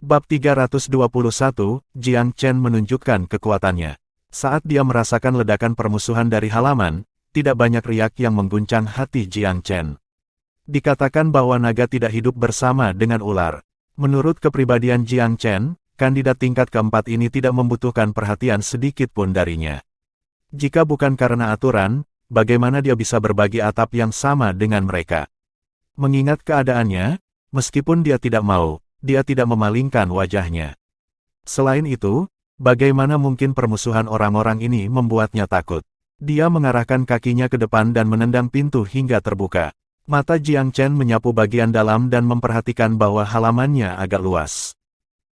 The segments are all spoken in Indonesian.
Bab 321, Jiang Chen menunjukkan kekuatannya. Saat dia merasakan ledakan permusuhan dari halaman, tidak banyak riak yang mengguncang hati Jiang Chen. Dikatakan bahwa naga tidak hidup bersama dengan ular. Menurut kepribadian Jiang Chen, kandidat tingkat keempat ini tidak membutuhkan perhatian sedikit pun darinya. Jika bukan karena aturan, bagaimana dia bisa berbagi atap yang sama dengan mereka? Mengingat keadaannya, meskipun dia tidak mau, dia tidak memalingkan wajahnya. Selain itu, bagaimana mungkin permusuhan orang-orang ini membuatnya takut? Dia mengarahkan kakinya ke depan dan menendang pintu hingga terbuka. Mata Jiang Chen menyapu bagian dalam dan memperhatikan bahwa halamannya agak luas.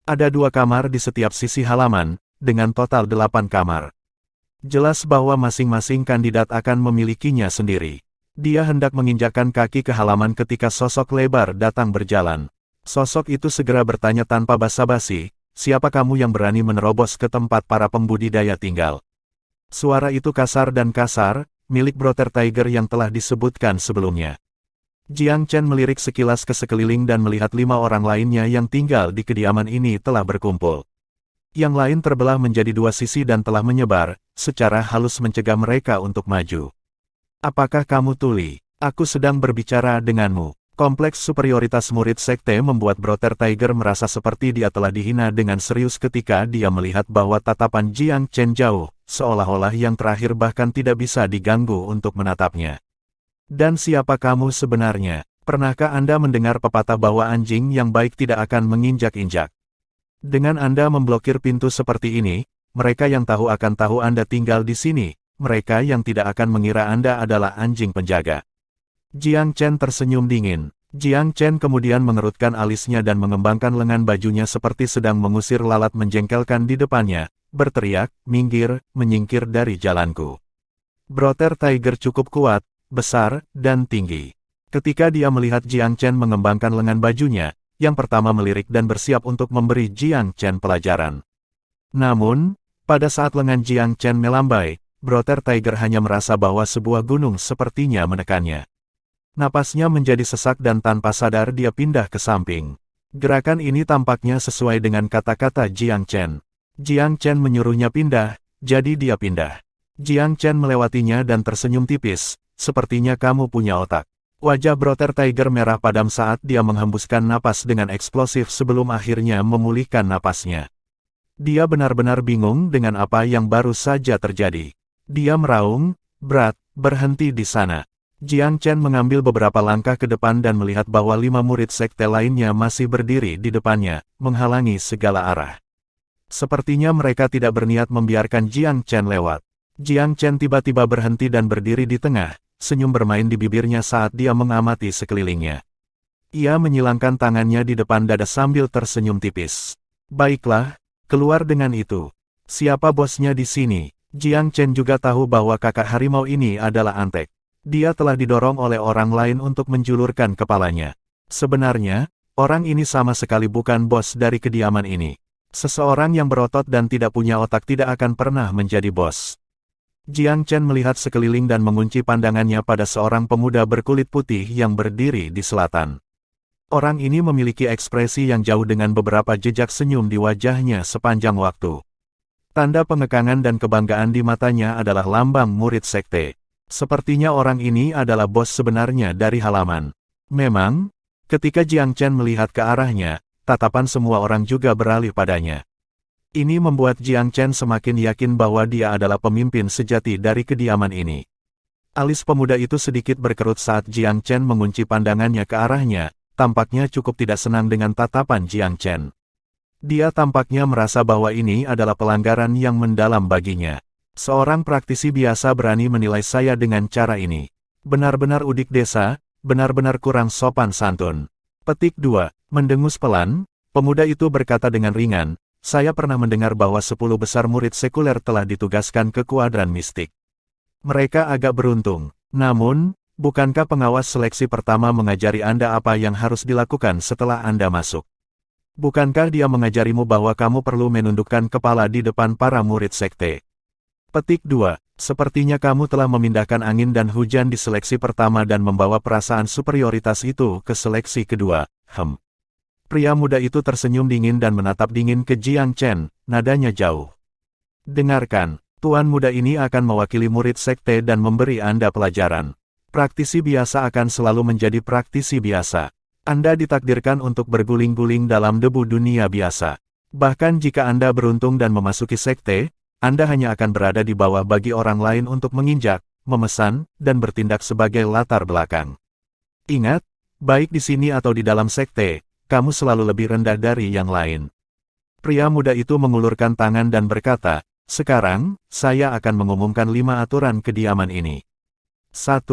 Ada 2 kamar di setiap sisi halaman, dengan total 8 kamar. Jelas bahwa masing-masing kandidat akan memilikinya sendiri. Dia hendak menginjakkan kaki ke halaman ketika sosok lebar datang berjalan. Sosok itu segera bertanya tanpa basa-basi, "Siapa kamu yang berani menerobos ke tempat para pembudidaya tinggal?" Suara itu kasar dan kasar, milik Brother Tiger yang telah disebutkan sebelumnya. Jiang Chen melirik sekilas ke sekeliling dan melihat 5 orang lainnya yang tinggal di kediaman ini telah berkumpul. Yang lain terbelah menjadi 2 sisi dan telah menyebar, secara halus mencegah mereka untuk maju. "Apakah kamu tuli? Aku sedang berbicara denganmu." Kompleks superioritas murid sekte membuat Brother Tiger merasa seperti dia telah dihina dengan serius ketika dia melihat bahwa tatapan Jiang Chen jauh, seolah-olah yang terakhir bahkan tidak bisa diganggu untuk menatapnya. "Dan siapa kamu sebenarnya? Pernahkah Anda mendengar pepatah bahwa anjing yang baik tidak akan menginjak-injak? Dengan Anda memblokir pintu seperti ini, mereka yang tahu akan tahu Anda tinggal di sini, mereka yang tidak akan mengira Anda adalah anjing penjaga." Jiang Chen tersenyum dingin. Jiang Chen kemudian mengerutkan alisnya dan mengembangkan lengan bajunya seperti sedang mengusir lalat menjengkelkan di depannya, berteriak, "Minggir, menyingkir dari jalanku." Brother Tiger cukup kuat, besar, dan tinggi. Ketika dia melihat Jiang Chen mengembangkan lengan bajunya, yang pertama melirik dan bersiap untuk memberi Jiang Chen pelajaran. Namun, pada saat lengan Jiang Chen melambai, Brother Tiger hanya merasa bahwa sebuah gunung sepertinya menekannya. Napasnya menjadi sesak dan tanpa sadar dia pindah ke samping. Gerakan ini tampaknya sesuai dengan kata-kata Jiang Chen. Jiang Chen menyuruhnya pindah, jadi dia pindah. Jiang Chen melewatinya dan tersenyum tipis, "Sepertinya kamu punya otak." Wajah Brother Tiger merah padam saat dia menghembuskan napas dengan eksplosif sebelum akhirnya memulihkan napasnya. Dia benar-benar bingung dengan apa yang baru saja terjadi. Dia meraung, "Brat, berhenti di sana." Jiang Chen mengambil beberapa langkah ke depan dan melihat bahwa 5 murid sekte lainnya masih berdiri di depannya, menghalangi segala arah. Sepertinya mereka tidak berniat membiarkan Jiang Chen lewat. Jiang Chen tiba-tiba berhenti dan berdiri di tengah, senyum bermain di bibirnya saat dia mengamati sekelilingnya. Ia menyilangkan tangannya di depan dada sambil tersenyum tipis. "Baiklah, keluar dengan itu. Siapa bosnya di sini?" Jiang Chen juga tahu bahwa kakak harimau ini adalah antek. Dia telah didorong oleh orang lain untuk menjulurkan kepalanya. Sebenarnya, orang ini sama sekali bukan bos dari kediaman ini. Seseorang yang berotot dan tidak punya otak tidak akan pernah menjadi bos. Jiang Chen melihat sekeliling dan mengunci pandangannya pada seorang pemuda berkulit putih yang berdiri di selatan. Orang ini memiliki ekspresi yang jauh dengan beberapa jejak senyum di wajahnya sepanjang waktu. Tanda pengekangan dan kebanggaan di matanya adalah lambang murid sekte. Sepertinya orang ini adalah bos sebenarnya dari halaman. Memang, ketika Jiang Chen melihat ke arahnya, tatapan semua orang juga beralih padanya. Ini membuat Jiang Chen semakin yakin bahwa dia adalah pemimpin sejati dari kediaman ini. Alis pemuda itu sedikit berkerut saat Jiang Chen mengunci pandangannya ke arahnya, tampaknya cukup tidak senang dengan tatapan Jiang Chen. Dia tampaknya merasa bahwa ini adalah pelanggaran yang mendalam baginya. Seorang praktisi biasa berani menilai saya dengan cara ini. Benar-benar udik desa, benar-benar kurang sopan santun. Petik 2. Mendengus pelan, pemuda itu berkata dengan ringan, "Saya pernah mendengar bahwa 10 besar murid sekuler telah ditugaskan ke kuadran mistik. Mereka agak beruntung. Namun, bukankah pengawas seleksi pertama mengajari Anda apa yang harus dilakukan setelah Anda masuk? Bukankah dia mengajarimu bahwa kamu perlu menundukkan kepala di depan para murid sekte?" Petik 2. Sepertinya kamu telah memindahkan angin dan hujan di seleksi pertama dan membawa perasaan superioritas itu ke seleksi kedua. Pria muda itu tersenyum dingin dan menatap dingin ke Jiang Chen, nadanya jauh. Dengarkan, tuan muda ini akan mewakili murid sekte dan memberi Anda pelajaran. Praktisi biasa akan selalu menjadi praktisi biasa. Anda ditakdirkan untuk berguling-guling dalam debu dunia biasa. Bahkan jika Anda beruntung dan memasuki sekte, Anda hanya akan berada di bawah bagi orang lain untuk menginjak, memesan, dan bertindak sebagai latar belakang. Ingat, baik di sini atau di dalam sekte, kamu selalu lebih rendah dari yang lain. Pria muda itu mengulurkan tangan dan berkata, sekarang, saya akan mengumumkan 5 aturan kediaman ini. 1.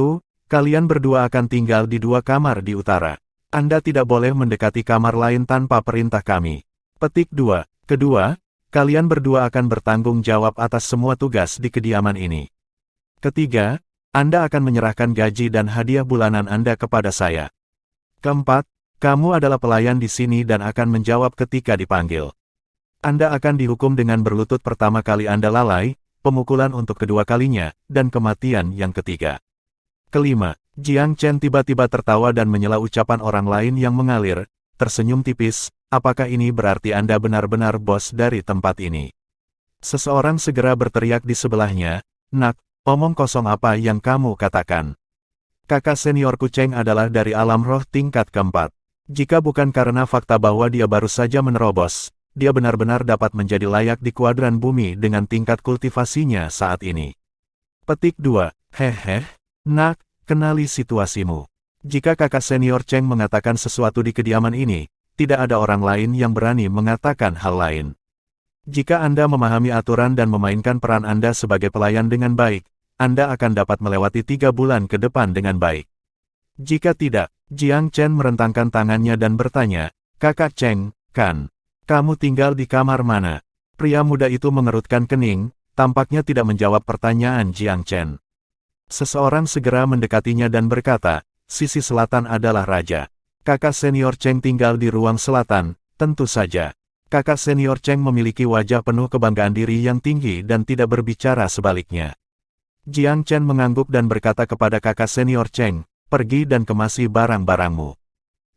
Kalian berdua akan tinggal di 2 kamar di utara. Anda tidak boleh mendekati kamar lain tanpa perintah kami. Petik 2. Kedua, kalian berdua akan bertanggung jawab atas semua tugas di kediaman ini. Ketiga, Anda akan menyerahkan gaji dan hadiah bulanan Anda kepada saya. Keempat, kamu adalah pelayan di sini dan akan menjawab ketika dipanggil. Anda akan dihukum dengan berlutut pertama kali Anda lalai, pemukulan untuk kedua kalinya, dan kematian yang ketiga. Kelima, Jiang Chen tiba-tiba tertawa dan menyela ucapan orang lain yang mengalir, tersenyum tipis, apakah ini berarti Anda benar-benar bos dari tempat ini? Seseorang segera berteriak di sebelahnya, nak, omong kosong apa yang kamu katakan? Kakak seniorku Cheng adalah dari alam roh tingkat keempat. Jika bukan karena fakta bahwa dia baru saja menerobos, dia benar-benar dapat menjadi layak di kuadran bumi dengan tingkat kultivasinya saat ini. Petik 2. Hehe, nak, kenali situasimu. Jika kakak senior Cheng mengatakan sesuatu di kediaman ini, tidak ada orang lain yang berani mengatakan hal lain. Jika Anda memahami aturan dan memainkan peran Anda sebagai pelayan dengan baik, Anda akan dapat melewati 3 bulan ke depan dengan baik. Jika tidak, Jiang Chen merentangkan tangannya dan bertanya, kakak Cheng, kan? Kamu tinggal di kamar mana? Pria muda itu mengerutkan kening, tampaknya tidak menjawab pertanyaan Jiang Chen. Seseorang segera mendekatinya dan berkata, sisi selatan adalah raja. Kakak senior Cheng tinggal di ruang selatan, tentu saja. Kakak senior Cheng memiliki wajah penuh kebanggaan diri yang tinggi dan tidak berbicara sebaliknya. Jiang Chen mengangguk dan berkata kepada kakak senior Cheng, pergi dan kemasi barang-barangmu.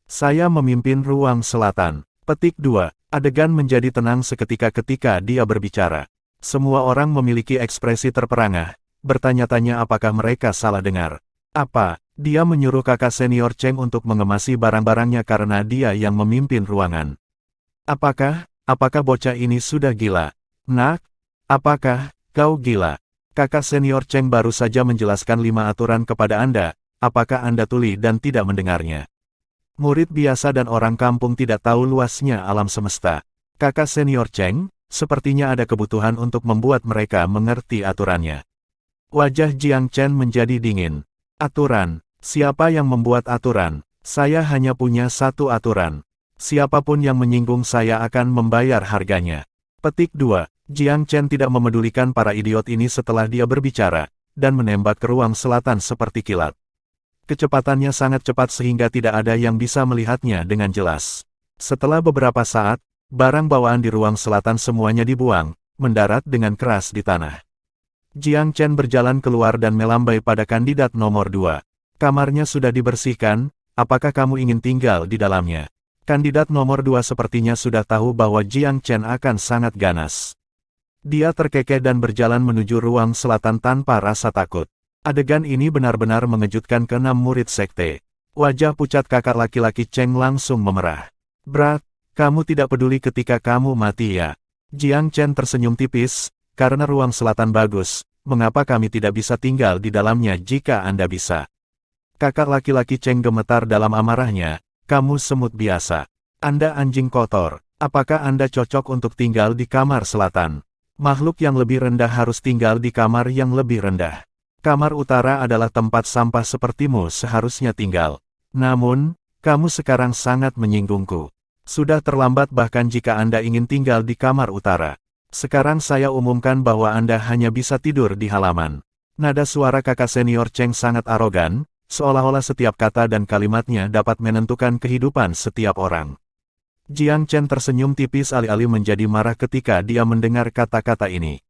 Saya memimpin ruang selatan. Petik 2. Adegan menjadi tenang seketika ketika dia berbicara. Semua orang memiliki ekspresi terperangah, bertanya-tanya apakah mereka salah dengar. Apa, dia menyuruh kakak senior Cheng untuk mengemasi barang-barangnya karena dia yang memimpin ruangan. Apakah bocah ini sudah gila? Nak, apakah kau gila? Kakak senior Cheng baru saja menjelaskan 5 aturan kepada Anda, apakah Anda tuli dan tidak mendengarnya? Murid biasa dan orang kampung tidak tahu luasnya alam semesta. Kakak senior Cheng, sepertinya ada kebutuhan untuk membuat mereka mengerti aturannya. Wajah Jiang Chen menjadi dingin. Aturan, siapa yang membuat aturan? Saya hanya punya 1 aturan. Siapapun yang menyinggung saya akan membayar harganya. Petik 2. Jiang Chen tidak memedulikan para idiot ini setelah dia berbicara, dan menembak ke ruang selatan seperti kilat. Kecepatannya sangat cepat sehingga tidak ada yang bisa melihatnya dengan jelas. Setelah beberapa saat, barang bawaan di ruang selatan semuanya dibuang, mendarat dengan keras di tanah. Jiang Chen berjalan keluar dan melambai pada kandidat nomor 2. Kamarnya sudah dibersihkan, apakah kamu ingin tinggal di dalamnya? Kandidat nomor 2 sepertinya sudah tahu bahwa Jiang Chen akan sangat ganas. Dia terkekeh dan berjalan menuju ruang selatan tanpa rasa takut. Adegan ini benar-benar mengejutkan ke-6 murid sekte. Wajah pucat kakak laki-laki Cheng langsung memerah. Brat, kamu tidak peduli ketika kamu mati ya? Jiang Chen tersenyum tipis, karena ruang selatan bagus, mengapa kami tidak bisa tinggal di dalamnya jika Anda bisa? Kakak laki-laki Cheng gemetar dalam amarahnya, kamu semut biasa. Anda anjing kotor, apakah Anda cocok untuk tinggal di kamar selatan? Makhluk yang lebih rendah harus tinggal di kamar yang lebih rendah. Kamar utara adalah tempat sampah sepertimu seharusnya tinggal. Namun, kamu sekarang sangat menyinggungku. Sudah terlambat bahkan jika Anda ingin tinggal di kamar utara. Sekarang saya umumkan bahwa Anda hanya bisa tidur di halaman. Nada suara kakak senior Cheng sangat arogan, seolah-olah setiap kata dan kalimatnya dapat menentukan kehidupan setiap orang. Jiang Chen tersenyum tipis alih-alih menjadi marah ketika dia mendengar kata-kata ini.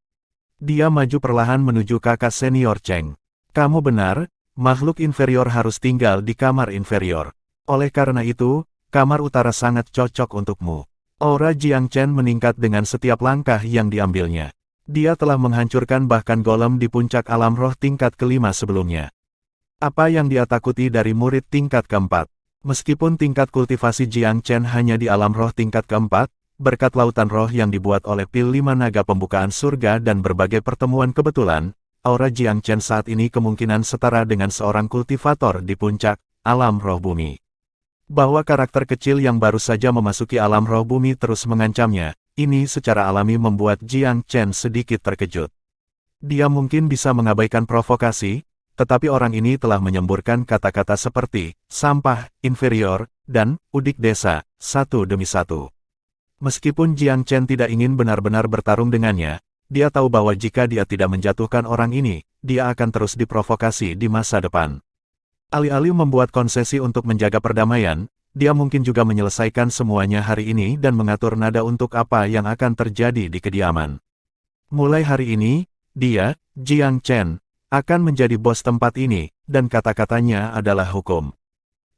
Dia maju perlahan menuju kakak senior Cheng. Kamu benar, makhluk inferior harus tinggal di kamar inferior. Oleh karena itu, kamar utara sangat cocok untukmu. Aura Jiang Chen meningkat dengan setiap langkah yang diambilnya. Dia telah menghancurkan bahkan golem di puncak alam roh tingkat kelima sebelumnya. Apa yang dia takuti dari murid tingkat keempat? Meskipun tingkat kultivasi Jiang Chen hanya di alam roh tingkat keempat, berkat lautan roh yang dibuat oleh pil 5 naga pembukaan surga dan berbagai pertemuan kebetulan, aura Jiang Chen saat ini kemungkinan setara dengan seorang kultivator di puncak alam roh bumi. Bahwa karakter kecil yang baru saja memasuki alam roh bumi terus mengancamnya, ini secara alami membuat Jiang Chen sedikit terkejut. Dia mungkin bisa mengabaikan provokasi, tetapi orang ini telah menyemburkan kata-kata seperti sampah, inferior, dan udik desa, satu demi satu. Meskipun Jiang Chen tidak ingin benar-benar bertarung dengannya, dia tahu bahwa jika dia tidak menjatuhkan orang ini, dia akan terus diprovokasi di masa depan. Alih-alih membuat konsesi untuk menjaga perdamaian, dia mungkin juga menyelesaikan semuanya hari ini dan mengatur nada untuk apa yang akan terjadi di kediaman. Mulai hari ini, dia, Jiang Chen, akan menjadi bos tempat ini, dan kata-katanya adalah hukum.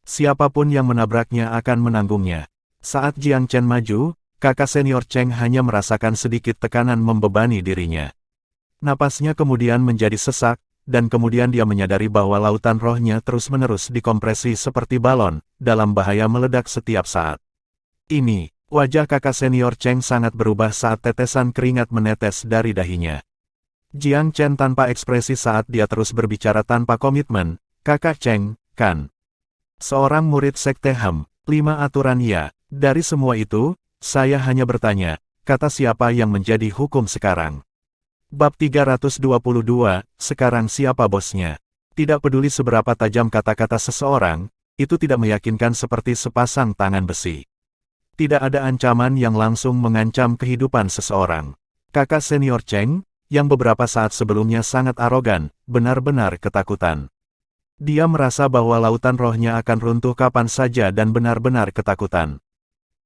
Siapapun yang menabraknya akan menanggungnya. Saat Jiang Chen maju, kakak senior Cheng hanya merasakan sedikit tekanan membebani dirinya. Napasnya kemudian menjadi sesak, dan kemudian dia menyadari bahwa lautan rohnya terus-menerus dikompresi seperti balon, dalam bahaya meledak setiap saat. Ini, wajah kakak senior Cheng sangat berubah saat tetesan keringat menetes dari dahinya. Jiang Chen tanpa ekspresi saat dia terus berbicara tanpa komitmen, kakak Cheng, kan? Seorang murid sekte Hem, 5 aturan ya, dari semua itu, saya hanya bertanya, kata siapa yang menjadi hukum sekarang? Bab 322, sekarang siapa bosnya? Tidak peduli seberapa tajam kata-kata seseorang, itu tidak meyakinkan seperti sepasang tangan besi. Tidak ada ancaman yang langsung mengancam kehidupan seseorang. Kakak senior Cheng, yang beberapa saat sebelumnya sangat arogan, benar-benar ketakutan. Dia merasa bahwa lautan rohnya akan runtuh kapan saja dan benar-benar ketakutan.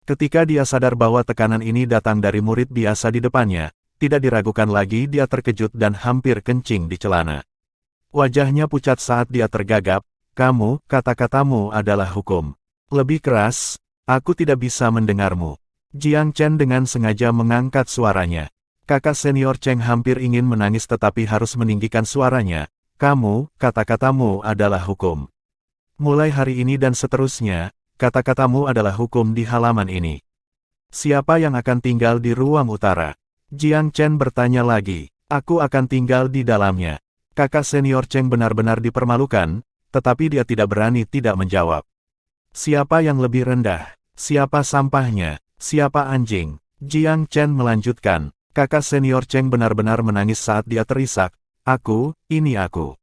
Ketika dia sadar bahwa tekanan ini datang dari murid biasa di depannya, tidak diragukan lagi dia terkejut dan hampir kencing di celana. Wajahnya pucat saat dia tergagap, kamu, kata-katamu adalah hukum. Lebih keras, aku tidak bisa mendengarmu. Jiang Chen dengan sengaja mengangkat suaranya. Kakak senior Cheng hampir ingin menangis tetapi harus meninggikan suaranya. Kamu, kata-katamu adalah hukum. Mulai hari ini dan seterusnya, kata-katamu adalah hukum di halaman ini. Siapa yang akan tinggal di ruang utara? Jiang Chen bertanya lagi. Aku akan tinggal di dalamnya. Kakak senior Cheng benar-benar dipermalukan, tetapi dia tidak berani tidak menjawab. Siapa yang lebih rendah? Siapa sampahnya? Siapa anjing? Jiang Chen melanjutkan. Kakak senior Cheng benar-benar menangis saat dia terisak. Aku, ini aku.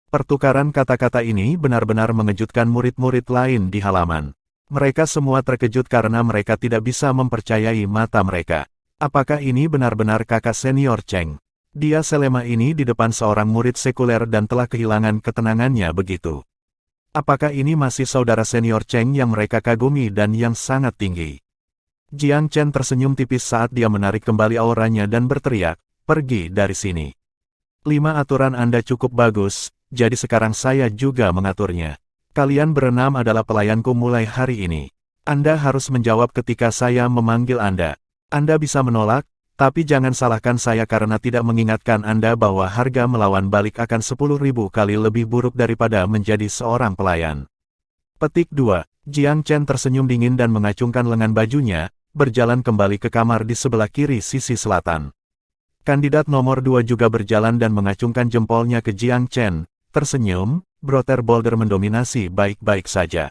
Pertukaran kata-kata ini benar-benar mengejutkan murid-murid lain di halaman. Mereka semua terkejut karena mereka tidak bisa mempercayai mata mereka. Apakah ini benar-benar kakak senior Cheng? Dia selema ini di depan seorang murid sekuler dan telah kehilangan ketenangannya begitu. Apakah ini masih saudara senior Cheng yang mereka kagumi dan yang sangat tinggi? Jiang Chen tersenyum tipis saat dia menarik kembali auranya dan berteriak, pergi dari sini. 5 aturan Anda cukup bagus, jadi sekarang saya juga mengaturnya. Kalian berenam adalah pelayanku mulai hari ini. Anda harus menjawab ketika saya memanggil Anda. Anda bisa menolak, tapi jangan salahkan saya karena tidak mengingatkan Anda bahwa harga melawan balik akan 10.000 kali lebih buruk daripada menjadi seorang pelayan. Petik 2. Jiang Chen tersenyum dingin dan mengacungkan lengan bajunya, berjalan kembali ke kamar di sebelah kiri sisi selatan. Kandidat nomor 2 juga berjalan dan mengacungkan jempolnya ke Jiang Chen, tersenyum, Brother Boulder mendominasi baik-baik saja.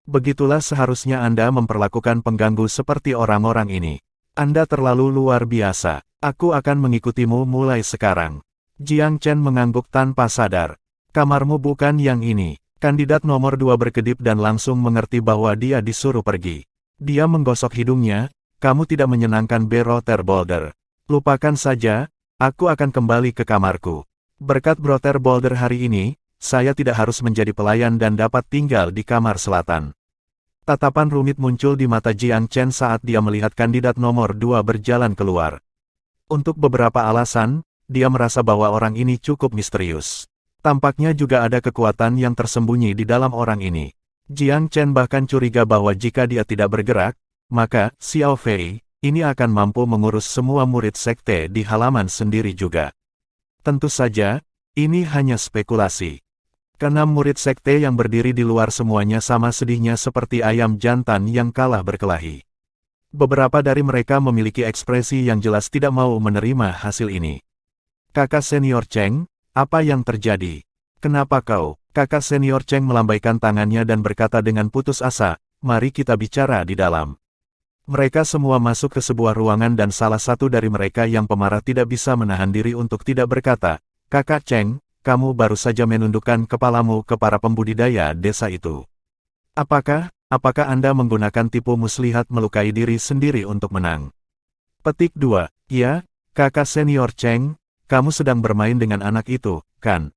Begitulah seharusnya Anda memperlakukan pengganggu seperti orang-orang ini. Anda terlalu luar biasa. Aku akan mengikutimu mulai sekarang. Jiang Chen mengangguk tanpa sadar. Kamarmu bukan yang ini. Kandidat nomor 2 berkedip dan langsung mengerti bahwa dia disuruh pergi. Dia menggosok hidungnya, kamu tidak menyenangkan Brother Boulder. Lupakan saja, aku akan kembali ke kamarku. Berkat Brother Boulder hari ini, saya tidak harus menjadi pelayan dan dapat tinggal di kamar selatan. Tatapan rumit muncul di mata Jiang Chen saat dia melihat kandidat nomor 2 berjalan keluar. Untuk beberapa alasan, dia merasa bahwa orang ini cukup misterius. Tampaknya juga ada kekuatan yang tersembunyi di dalam orang ini. Jiang Chen bahkan curiga bahwa jika dia tidak bergerak, maka Xiao Fei ini akan mampu mengurus semua murid sekte di halaman sendiri juga. Tentu saja, ini hanya spekulasi. Keenam murid sekte yang berdiri di luar semuanya sama sedihnya seperti ayam jantan yang kalah berkelahi. Beberapa dari mereka memiliki ekspresi yang jelas tidak mau menerima hasil ini. Kakak senior Cheng, apa yang terjadi? Kenapa kau? Kakak senior Cheng melambaikan tangannya dan berkata dengan putus asa, mari kita bicara di dalam. Mereka semua masuk ke sebuah ruangan dan salah satu dari mereka yang pemarah tidak bisa menahan diri untuk tidak berkata, Kakak Cheng, kamu baru saja menundukkan kepalamu ke para pembudidaya desa itu. Apakah Anda menggunakan tipu muslihat melukai diri sendiri untuk menang? Petik 2. Ya, kakak senior Cheng, kamu sedang bermain dengan anak itu, kan?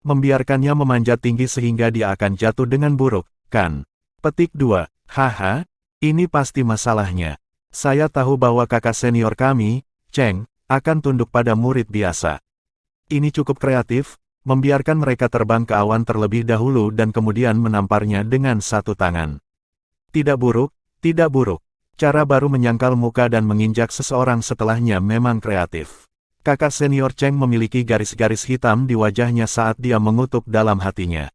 Membiarkannya memanjat tinggi sehingga dia akan jatuh dengan buruk, kan? Petik 2. Haha. Ini pasti masalahnya. Saya tahu bahwa kakak senior kami, Cheng, akan tunduk pada murid biasa. Ini cukup kreatif, membiarkan mereka terbang ke awan terlebih dahulu dan kemudian menamparnya dengan satu tangan. Tidak buruk, tidak buruk. Cara baru menyangkal muka dan menginjak seseorang setelahnya memang kreatif. Kakak senior Cheng memiliki garis-garis hitam di wajahnya saat dia mengutuk dalam hatinya.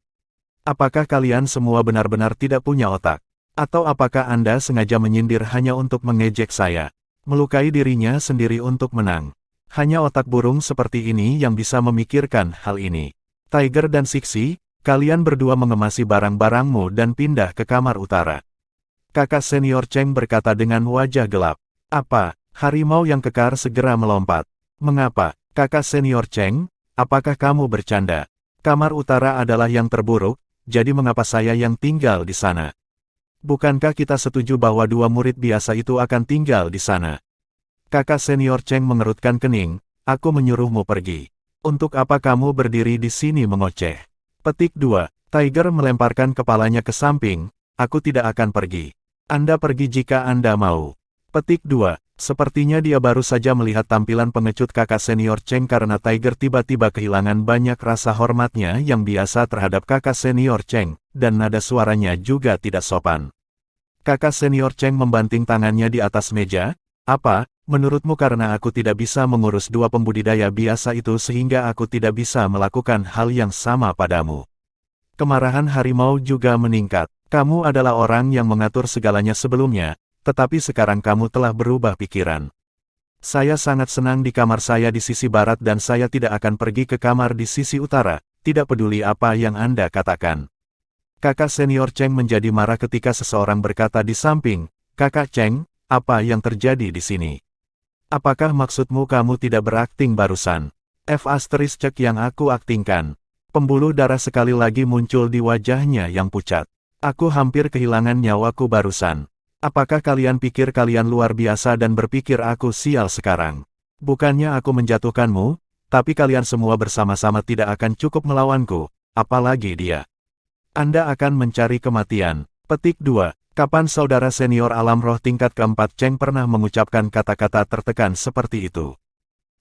Apakah kalian semua benar-benar tidak punya otak? Atau apakah Anda sengaja menyindir hanya untuk mengejek saya? Melukai dirinya sendiri untuk menang. Hanya otak burung seperti ini yang bisa memikirkan hal ini. Tiger dan Sixi, kalian berdua mengemasi barang-barangmu dan pindah ke kamar utara. Kakak senior Cheng berkata dengan wajah gelap. Apa? Harimau yang kekar segera melompat. Mengapa? Kakak senior Cheng, apakah kamu bercanda? Kamar utara adalah yang terburuk, jadi mengapa saya yang tinggal di sana? Bukankah kita setuju bahwa dua murid biasa itu akan tinggal di sana? Kakak senior Cheng mengerutkan kening, aku menyuruhmu pergi. Untuk apa kamu berdiri di sini mengoceh? Petik 2. Tiger melemparkan kepalanya ke samping, aku tidak akan pergi. Anda pergi jika Anda mau. Petik 2. Sepertinya dia baru saja melihat tampilan pengecut kakak senior Cheng karena Tiger tiba-tiba kehilangan banyak rasa hormatnya yang biasa terhadap kakak senior Cheng, dan nada suaranya juga tidak sopan. Kakak senior Cheng membanting tangannya di atas meja, apa, menurutmu karena aku tidak bisa mengurus dua pembudidaya biasa itu sehingga aku tidak bisa melakukan hal yang sama padamu? Kemarahan harimau juga meningkat. Kamu adalah orang yang mengatur segalanya sebelumnya, tetapi sekarang kamu telah berubah pikiran. Saya sangat senang di kamar saya di sisi barat dan saya tidak akan pergi ke kamar di sisi utara, tidak peduli apa yang Anda katakan. Kakak senior Cheng menjadi marah ketika seseorang berkata di samping, Kakak Cheng, apa yang terjadi di sini? Apakah maksudmu kamu tidak berakting barusan? Cek yang aku aktingkan. Pembuluh darah sekali lagi muncul di wajahnya yang pucat. Aku hampir kehilangan nyawaku barusan. Apakah kalian pikir kalian luar biasa dan berpikir aku sial sekarang? Bukannya aku menjatuhkanmu, tapi kalian semua bersama-sama tidak akan cukup melawanku, apalagi dia. Anda akan mencari kematian. Petik 2. Kapan saudara senior alam roh tingkat keempat Cheng pernah mengucapkan kata-kata tertekan seperti itu?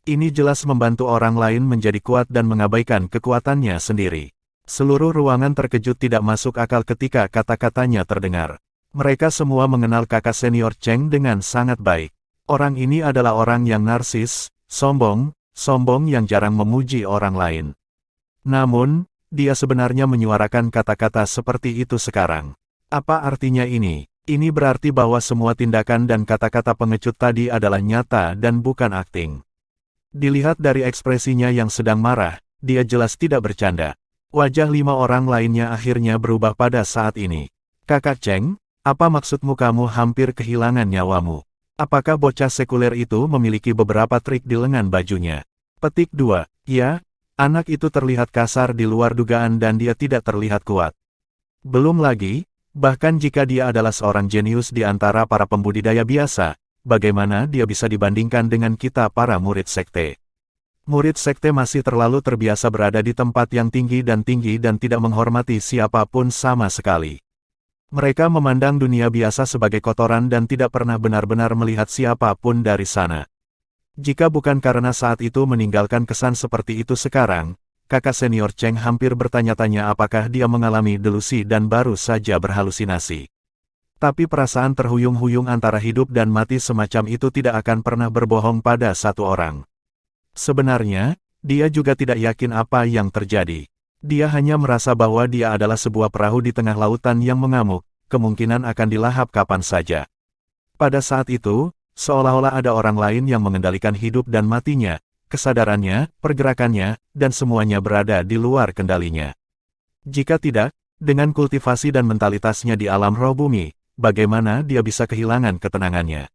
Ini jelas membantu orang lain menjadi kuat dan mengabaikan kekuatannya sendiri. Seluruh ruangan terkejut tidak masuk akal ketika kata-katanya terdengar. Mereka semua mengenal kakak senior Cheng dengan sangat baik. Orang ini adalah orang yang narsis, sombong yang jarang memuji orang lain. Namun, dia sebenarnya menyuarakan kata-kata seperti itu sekarang. Apa artinya ini? Ini berarti bahwa semua tindakan dan kata-kata pengecut tadi adalah nyata dan bukan akting. Dilihat dari ekspresinya yang sedang marah, dia jelas tidak bercanda. Wajah 5 orang lainnya akhirnya berubah pada saat ini. Kakak Cheng, apa maksudmu kamu hampir kehilangan nyawamu? Apakah bocah sekuler itu memiliki beberapa trik di lengan bajunya? Petik 2. Ya, anak itu terlihat kasar di luar dugaan dan dia tidak terlihat kuat. Belum lagi, bahkan jika dia adalah seorang jenius di antara para pembudidaya biasa, bagaimana dia bisa dibandingkan dengan kita para murid sekte? Murid sekte masih terlalu terbiasa berada di tempat yang tinggi dan tidak menghormati siapapun sama sekali. Mereka memandang dunia biasa sebagai kotoran dan tidak pernah benar-benar melihat siapapun dari sana. Jika bukan karena saat itu meninggalkan kesan seperti itu sekarang, kakak senior Cheng hampir bertanya-tanya apakah dia mengalami delusi dan baru saja berhalusinasi. Tapi perasaan terhuyung-huyung antara hidup dan mati semacam itu tidak akan pernah berbohong pada satu orang. Sebenarnya, dia juga tidak yakin apa yang terjadi. Dia hanya merasa bahwa dia adalah sebuah perahu di tengah lautan yang mengamuk, kemungkinan akan dilahap kapan saja. Pada saat itu, seolah-olah ada orang lain yang mengendalikan hidup dan matinya, kesadarannya, pergerakannya, dan semuanya berada di luar kendalinya. Jika tidak, dengan kultivasi dan mentalitasnya di alam roh bumi, bagaimana dia bisa kehilangan ketenangannya?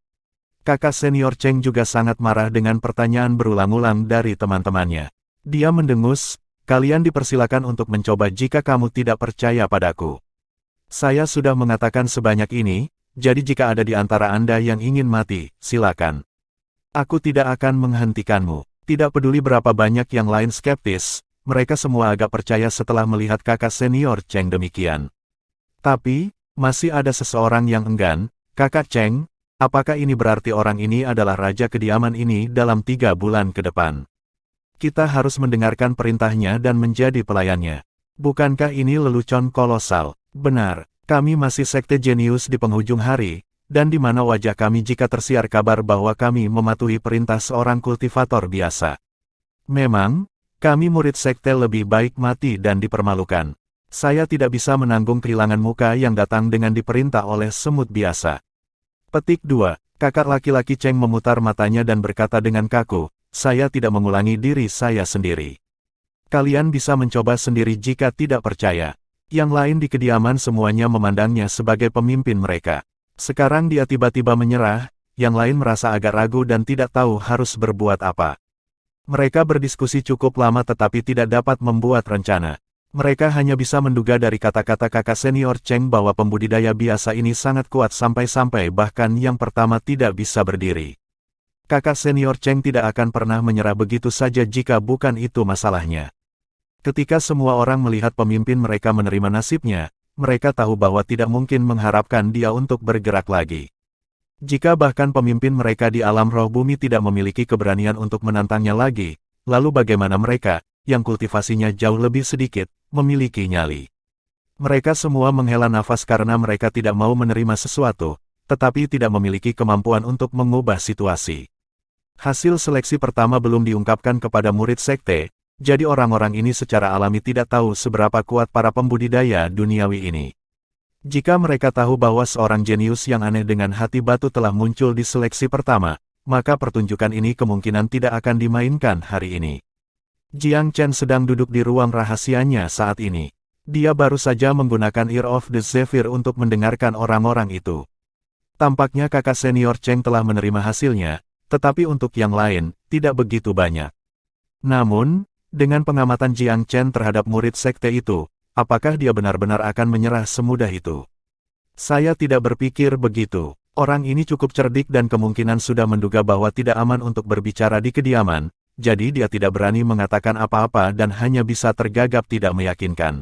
Kakak senior Cheng juga sangat marah dengan pertanyaan berulang-ulang dari teman-temannya. Dia mendengus, "Kalian dipersilakan untuk mencoba jika kamu tidak percaya padaku. Saya sudah mengatakan sebanyak ini, jadi jika ada di antara Anda yang ingin mati, silakan. Aku tidak akan menghentikanmu." Tidak peduli berapa banyak yang lain skeptis, mereka semua agak percaya setelah melihat kakak senior Cheng demikian. Tapi, masih ada seseorang yang enggan. "Kakak Cheng, apakah ini berarti orang ini adalah raja kediaman ini dalam 3 bulan ke depan? Kita harus mendengarkan perintahnya dan menjadi pelayannya. Bukankah ini lelucon kolosal?" "Benar, kami masih sekte jenius di penghujung hari, dan di mana wajah kami jika tersiar kabar bahwa kami mematuhi perintah seorang kultivator biasa. Memang, kami murid sekte lebih baik mati dan dipermalukan. Saya tidak bisa menanggung kehilangan muka yang datang dengan diperintah oleh semut biasa." Petik 2. Kakak laki-laki Cheng memutar matanya dan berkata dengan kaku, "Saya tidak mengulangi diri saya sendiri. Kalian bisa mencoba sendiri jika tidak percaya." Yang lain di kediaman semuanya memandangnya sebagai pemimpin mereka. Sekarang dia tiba-tiba menyerah, yang lain merasa agak ragu dan tidak tahu harus berbuat apa. Mereka berdiskusi cukup lama tetapi tidak dapat membuat rencana. Mereka hanya bisa menduga dari kata-kata kakak senior Cheng bahwa pembudidaya biasa ini sangat kuat sampai-sampai bahkan yang pertama tidak bisa berdiri. Kakak senior Cheng tidak akan pernah menyerah begitu saja jika bukan itu masalahnya. Ketika semua orang melihat pemimpin mereka menerima nasibnya, mereka tahu bahwa tidak mungkin mengharapkan dia untuk bergerak lagi. Jika bahkan pemimpin mereka di alam roh bumi tidak memiliki keberanian untuk menantangnya lagi, lalu bagaimana mereka, yang kultivasinya jauh lebih sedikit, memiliki nyali? Mereka semua menghela nafas karena mereka tidak mau menerima sesuatu, tetapi tidak memiliki kemampuan untuk mengubah situasi. Hasil seleksi pertama belum diungkapkan kepada murid sekte, jadi orang-orang ini secara alami tidak tahu seberapa kuat para pembudidaya duniawi ini. Jika mereka tahu bahwa seorang jenius yang aneh dengan hati batu telah muncul di seleksi pertama, maka pertunjukan ini kemungkinan tidak akan dimainkan hari ini. Jiang Chen sedang duduk di ruang rahasianya saat ini. Dia baru saja menggunakan Ear of the Zephyr untuk mendengarkan orang-orang itu. Tampaknya kakak senior Cheng telah menerima hasilnya, tetapi untuk yang lain, tidak begitu banyak. Namun, dengan pengamatan Jiang Chen terhadap murid sekte itu, apakah dia benar-benar akan menyerah semudah itu? Saya tidak berpikir begitu. Orang ini cukup cerdik dan kemungkinan sudah menduga bahwa tidak aman untuk berbicara di kediaman, jadi dia tidak berani mengatakan apa-apa dan hanya bisa tergagap tidak meyakinkan.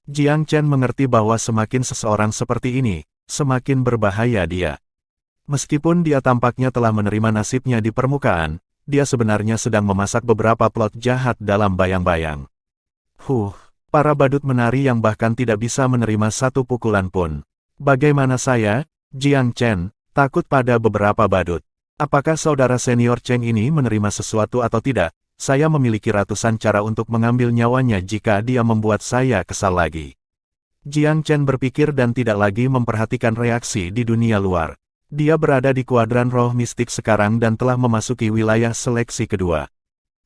Jiang Chen mengerti bahwa semakin seseorang seperti ini, semakin berbahaya dia. Meskipun dia tampaknya telah menerima nasibnya di permukaan, dia sebenarnya sedang memasak beberapa plot jahat dalam bayang-bayang. Para badut menari yang bahkan tidak bisa menerima satu pukulan pun. Bagaimana saya, Jiang Chen, takut pada beberapa badut? Apakah saudara senior Cheng ini menerima sesuatu atau tidak? Saya memiliki ratusan cara untuk mengambil nyawanya jika dia membuat saya kesal lagi. Jiang Chen berpikir dan tidak lagi memperhatikan reaksi di dunia luar. Dia berada di kuadran roh mistik sekarang dan telah memasuki wilayah seleksi kedua.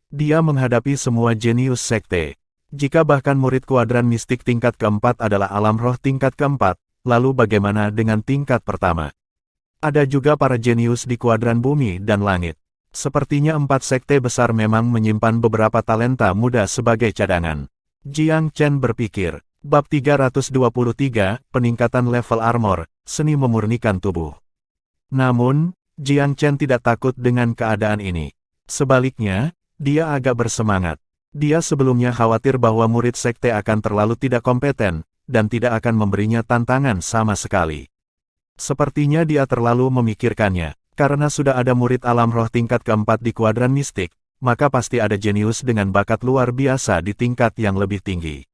Dia menghadapi semua jenius sekte. Jika bahkan murid kuadran mistik tingkat keempat adalah alam roh tingkat keempat, lalu bagaimana dengan tingkat pertama? Ada juga para jenius di kuadran bumi dan langit. Sepertinya 4 sekte besar memang menyimpan beberapa talenta muda sebagai cadangan. Jiang Chen berpikir. Bab 323, Peningkatan Level Armor, Seni Memurnikan Tubuh. Namun, Jiang Chen tidak takut dengan keadaan ini. Sebaliknya, dia agak bersemangat. Dia sebelumnya khawatir bahwa murid sekte akan terlalu tidak kompeten, dan tidak akan memberinya tantangan sama sekali. Sepertinya dia terlalu memikirkannya, karena sudah ada murid alam roh tingkat keempat di kuadran mistik, maka pasti ada jenius dengan bakat luar biasa di tingkat yang lebih tinggi.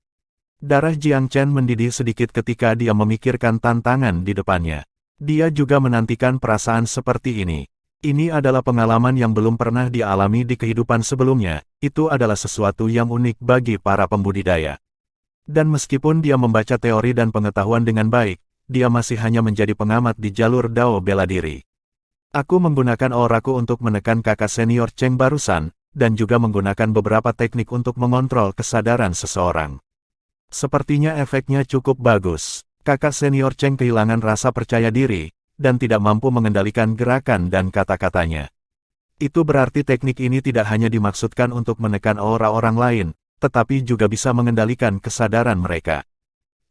Darah Jiang Chen mendidih sedikit ketika dia memikirkan tantangan di depannya. Dia juga menantikan perasaan seperti ini. Ini adalah pengalaman yang belum pernah dialami di kehidupan sebelumnya, itu adalah sesuatu yang unik bagi para pembudidaya. Dan meskipun dia membaca teori dan pengetahuan dengan baik, dia masih hanya menjadi pengamat di jalur Dao bela diri. Aku menggunakan auraku untuk menekan kakak senior Cheng barusan, dan juga menggunakan beberapa teknik untuk mengontrol kesadaran seseorang. Sepertinya efeknya cukup bagus. Kakak senior Cheng kehilangan rasa percaya diri, dan tidak mampu mengendalikan gerakan dan kata-katanya. Itu berarti teknik ini tidak hanya dimaksudkan untuk menekan aura orang lain, tetapi juga bisa mengendalikan kesadaran mereka.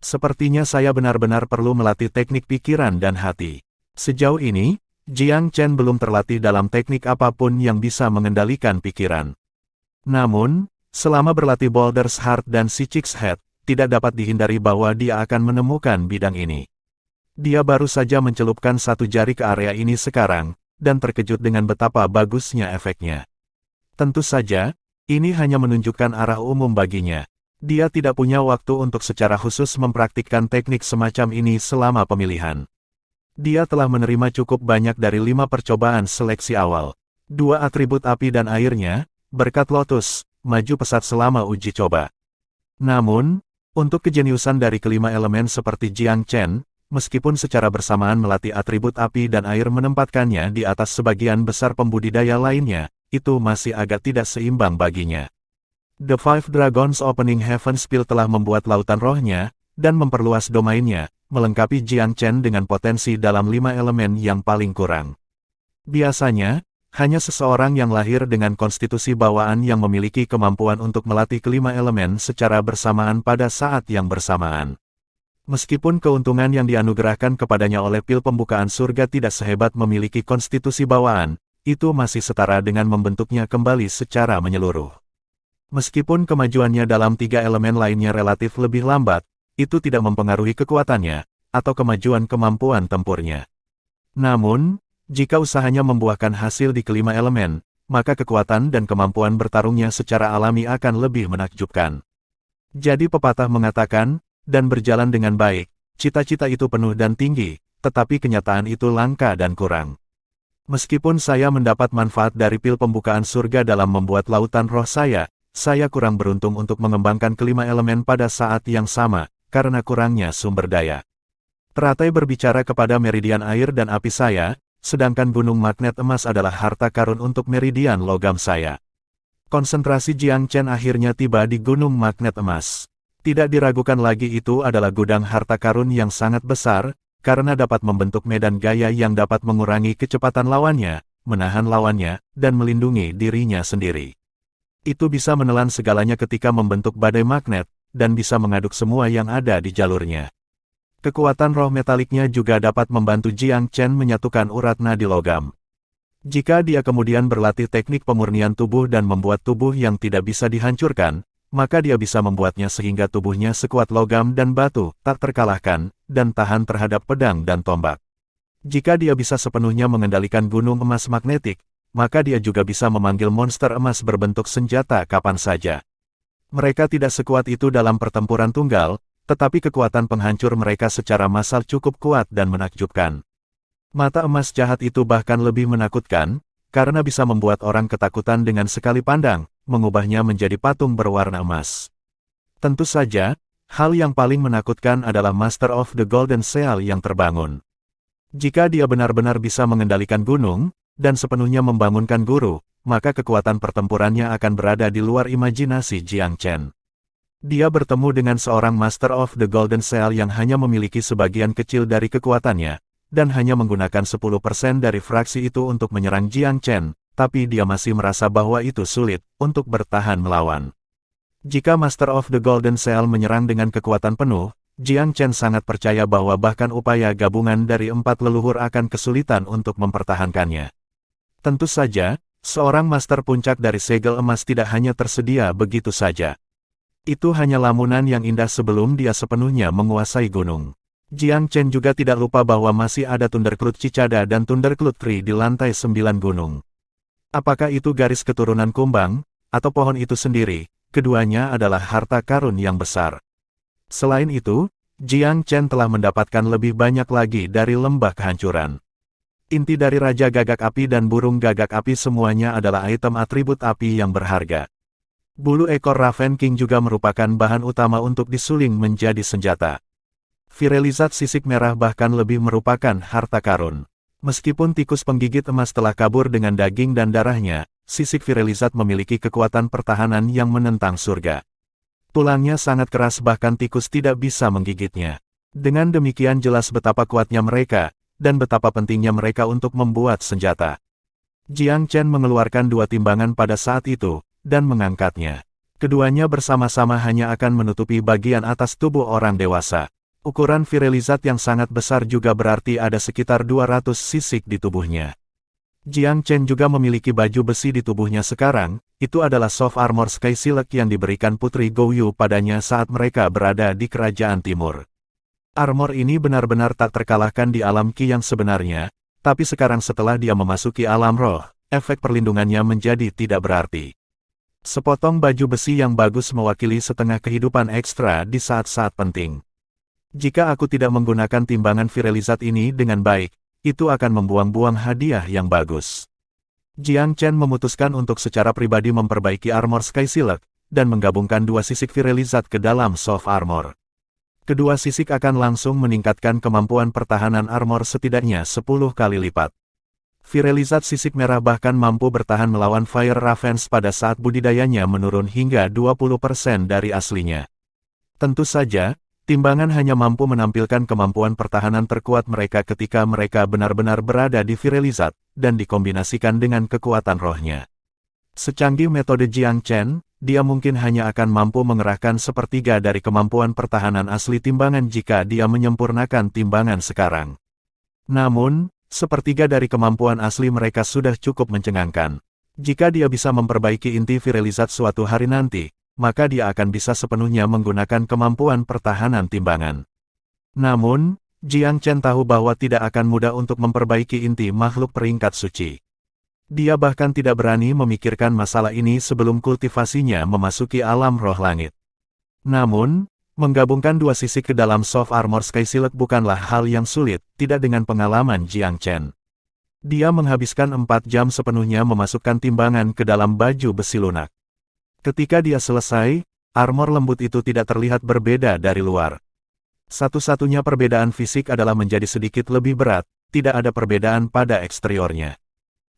Sepertinya saya benar-benar perlu melatih teknik pikiran dan hati. Sejauh ini, Jiang Chen belum terlatih dalam teknik apapun yang bisa mengendalikan pikiran. Namun, selama berlatih Boulder's Heart dan Psychic's Head, tidak dapat dihindari bahwa dia akan menemukan bidang ini. Dia baru saja mencelupkan satu jari ke area ini sekarang, dan terkejut dengan betapa bagusnya efeknya. Tentu saja, ini hanya menunjukkan arah umum baginya. Dia tidak punya waktu untuk secara khusus mempraktikkan teknik semacam ini selama pemilihan. Dia telah menerima cukup banyak dari 5 percobaan seleksi awal. 2 atribut api dan airnya, berkat Lotus, maju pesat selama uji coba. Namun, untuk kejeniusan dari kelima elemen seperti Jiang Chen, meskipun secara bersamaan melatih atribut api dan air menempatkannya di atas sebagian besar pembudidaya lainnya, itu masih agak tidak seimbang baginya. The Five Dragons Opening Heaven Spell telah membuat lautan rohnya, dan memperluas domainnya, melengkapi Jiang Chen dengan potensi dalam 5 elemen yang paling kurang. Biasanya, hanya seseorang yang lahir dengan konstitusi bawaan yang memiliki kemampuan untuk melatih kelima elemen secara bersamaan pada saat yang bersamaan. Meskipun keuntungan yang dianugerahkan kepadanya oleh pil pembukaan surga tidak sehebat memiliki konstitusi bawaan, itu masih setara dengan membentuknya kembali secara menyeluruh. Meskipun kemajuannya dalam 3 elemen lainnya relatif lebih lambat, itu tidak mempengaruhi kekuatannya, atau kemajuan kemampuan tempurnya. Namun, jika usahanya membuahkan hasil di kelima elemen, maka kekuatan dan kemampuan bertarungnya secara alami akan lebih menakjubkan. Jadi pepatah mengatakan, dan berjalan dengan baik, cita-cita itu penuh dan tinggi, tetapi kenyataan itu langka dan kurang. Meskipun saya mendapat manfaat dari pil pembukaan surga dalam membuat lautan roh saya kurang beruntung untuk mengembangkan kelima elemen pada saat yang sama, karena kurangnya sumber daya. Teratai berbicara kepada meridian air dan api saya, sedangkan gunung magnet emas adalah harta karun untuk meridian logam saya. Konsentrasi Jiang Chen akhirnya tiba di gunung magnet emas. Tidak diragukan lagi itu adalah gudang harta karun yang sangat besar, karena dapat membentuk medan gaya yang dapat mengurangi kecepatan lawannya, menahan lawannya, dan melindungi dirinya sendiri. Itu bisa menelan segalanya ketika membentuk badai magnet, dan bisa mengaduk semua yang ada di jalurnya. Kekuatan roh metaliknya juga dapat membantu Jiang Chen menyatukan urat nadi logam. Jika dia kemudian berlatih teknik pemurnian tubuh dan membuat tubuh yang tidak bisa dihancurkan, maka dia bisa membuatnya sehingga tubuhnya sekuat logam dan batu, tak terkalahkan, dan tahan terhadap pedang dan tombak. Jika dia bisa sepenuhnya mengendalikan gunung emas magnetik, maka dia juga bisa memanggil monster emas berbentuk senjata kapan saja. Mereka tidak sekuat itu dalam pertempuran tunggal, tetapi kekuatan penghancur mereka secara massal cukup kuat dan menakjubkan. Mata emas jahat itu bahkan lebih menakutkan, karena bisa membuat orang ketakutan dengan sekali pandang, mengubahnya menjadi patung berwarna emas. Tentu saja, hal yang paling menakutkan adalah Master of the Golden Seal yang terbangun. Jika dia benar-benar bisa mengendalikan gunung, dan sepenuhnya membangunkan guru, maka kekuatan pertempurannya akan berada di luar imajinasi Jiang Chen. Dia bertemu dengan seorang Master of the Golden Seal yang hanya memiliki sebagian kecil dari kekuatannya, dan hanya menggunakan 10% dari fraksi itu untuk menyerang Jiang Chen, tapi dia masih merasa bahwa itu sulit untuk bertahan melawan. Jika Master of the Golden Seal menyerang dengan kekuatan penuh, Jiang Chen sangat percaya bahwa bahkan upaya gabungan dari 4 leluhur akan kesulitan untuk mempertahankannya. Tentu saja, seorang Master Puncak dari segel emas tidak hanya tersedia begitu saja. Itu hanya lamunan yang indah sebelum dia sepenuhnya menguasai gunung. Jiang Chen juga tidak lupa bahwa masih ada Thundercloud Cicada dan Thundercloud Tree di lantai 9 gunung. Apakah itu garis keturunan kumbang, atau pohon itu sendiri, keduanya adalah harta karun yang besar. Selain itu, Jiang Chen telah mendapatkan lebih banyak lagi dari lembah kehancuran. Inti dari Raja Gagak Api dan Burung Gagak Api semuanya adalah item atribut api yang berharga. Bulu ekor Raven King juga merupakan bahan utama untuk disuling menjadi senjata. Virelizat sisik merah bahkan lebih merupakan harta karun. Meskipun tikus penggigit emas telah kabur dengan daging dan darahnya, sisik Virelizat memiliki kekuatan pertahanan yang menentang surga. Tulangnya sangat keras bahkan tikus tidak bisa menggigitnya. Dengan demikian jelas betapa kuatnya mereka, dan betapa pentingnya mereka untuk membuat senjata. Jiang Chen mengeluarkan 2 timbangan pada saat itu, dan mengangkatnya. Keduanya bersama-sama hanya akan menutupi bagian atas tubuh orang dewasa. Ukuran Virelizat yang sangat besar juga berarti ada sekitar 200 sisik di tubuhnya. Jiang Chen juga memiliki baju besi di tubuhnya sekarang, itu adalah soft armor Sky Silk yang diberikan Putri Goyu padanya saat mereka berada di Kerajaan Timur. Armor ini benar-benar tak terkalahkan di alam Qi yang sebenarnya, tapi sekarang setelah dia memasuki alam roh, efek perlindungannya menjadi tidak berarti. Sepotong baju besi yang bagus mewakili setengah kehidupan ekstra di saat-saat penting. Jika aku tidak menggunakan timbangan Virelizat ini dengan baik, itu akan membuang-buang hadiah yang bagus. Jiang Chen memutuskan untuk secara pribadi memperbaiki armor Sky Silk, dan menggabungkan 2 sisik Virelizat ke dalam soft armor. Kedua sisik akan langsung meningkatkan kemampuan pertahanan armor setidaknya 10 kali lipat. Virelizat sisik merah bahkan mampu bertahan melawan Fire Ravens pada saat budidayanya menurun hingga 20% dari aslinya. Tentu saja, timbangan hanya mampu menampilkan kemampuan pertahanan terkuat mereka ketika mereka benar-benar berada di Virelizat, dan dikombinasikan dengan kekuatan rohnya. Secanggih metode Jiang Chen, dia mungkin hanya akan mampu mengerahkan sepertiga dari kemampuan pertahanan asli timbangan jika dia menyempurnakan timbangan sekarang. Namun, sepertiga dari kemampuan asli mereka sudah cukup mencengangkan. Jika dia bisa memperbaiki inti Virelizat suatu hari nanti, maka dia akan bisa sepenuhnya menggunakan kemampuan pertahanan timbangan. Namun, Jiang Chen tahu bahwa tidak akan mudah untuk memperbaiki inti makhluk peringkat suci. Dia bahkan tidak berani memikirkan masalah ini sebelum kultivasinya memasuki alam roh langit. Namun, menggabungkan 2 sisik ke dalam soft armor Sky Silk bukanlah hal yang sulit, tidak dengan pengalaman Jiang Chen. Dia menghabiskan 4 jam sepenuhnya memasukkan timbangan ke dalam baju besi lunak. Ketika dia selesai, armor lembut itu tidak terlihat berbeda dari luar. Satu-satunya perbedaan fisik adalah menjadi sedikit lebih berat, tidak ada perbedaan pada eksteriornya.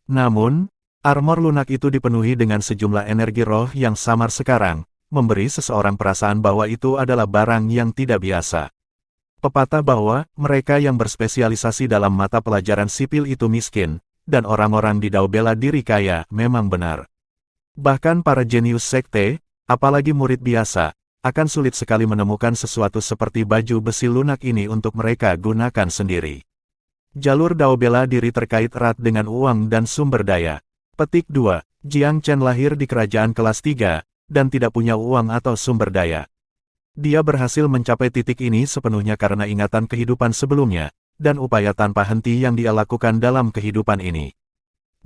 Namun, armor lunak itu dipenuhi dengan sejumlah energi roh yang samar sekarang, memberi seseorang perasaan bahwa itu adalah barang yang tidak biasa. Pepatah bahwa, mereka yang berspesialisasi dalam mata pelajaran sipil itu miskin, dan orang-orang di Dao bela diri kaya, memang benar. Bahkan para jenius sekte, apalagi murid biasa, akan sulit sekali menemukan sesuatu seperti baju besi lunak ini untuk mereka gunakan sendiri. Jalur Dao bela diri terkait erat dengan uang dan sumber daya. Petik 2. Jiang Chen lahir di kerajaan kelas 3, dan tidak punya uang atau sumber daya. Dia berhasil mencapai titik ini sepenuhnya karena ingatan kehidupan sebelumnya, dan upaya tanpa henti yang dia lakukan dalam kehidupan ini.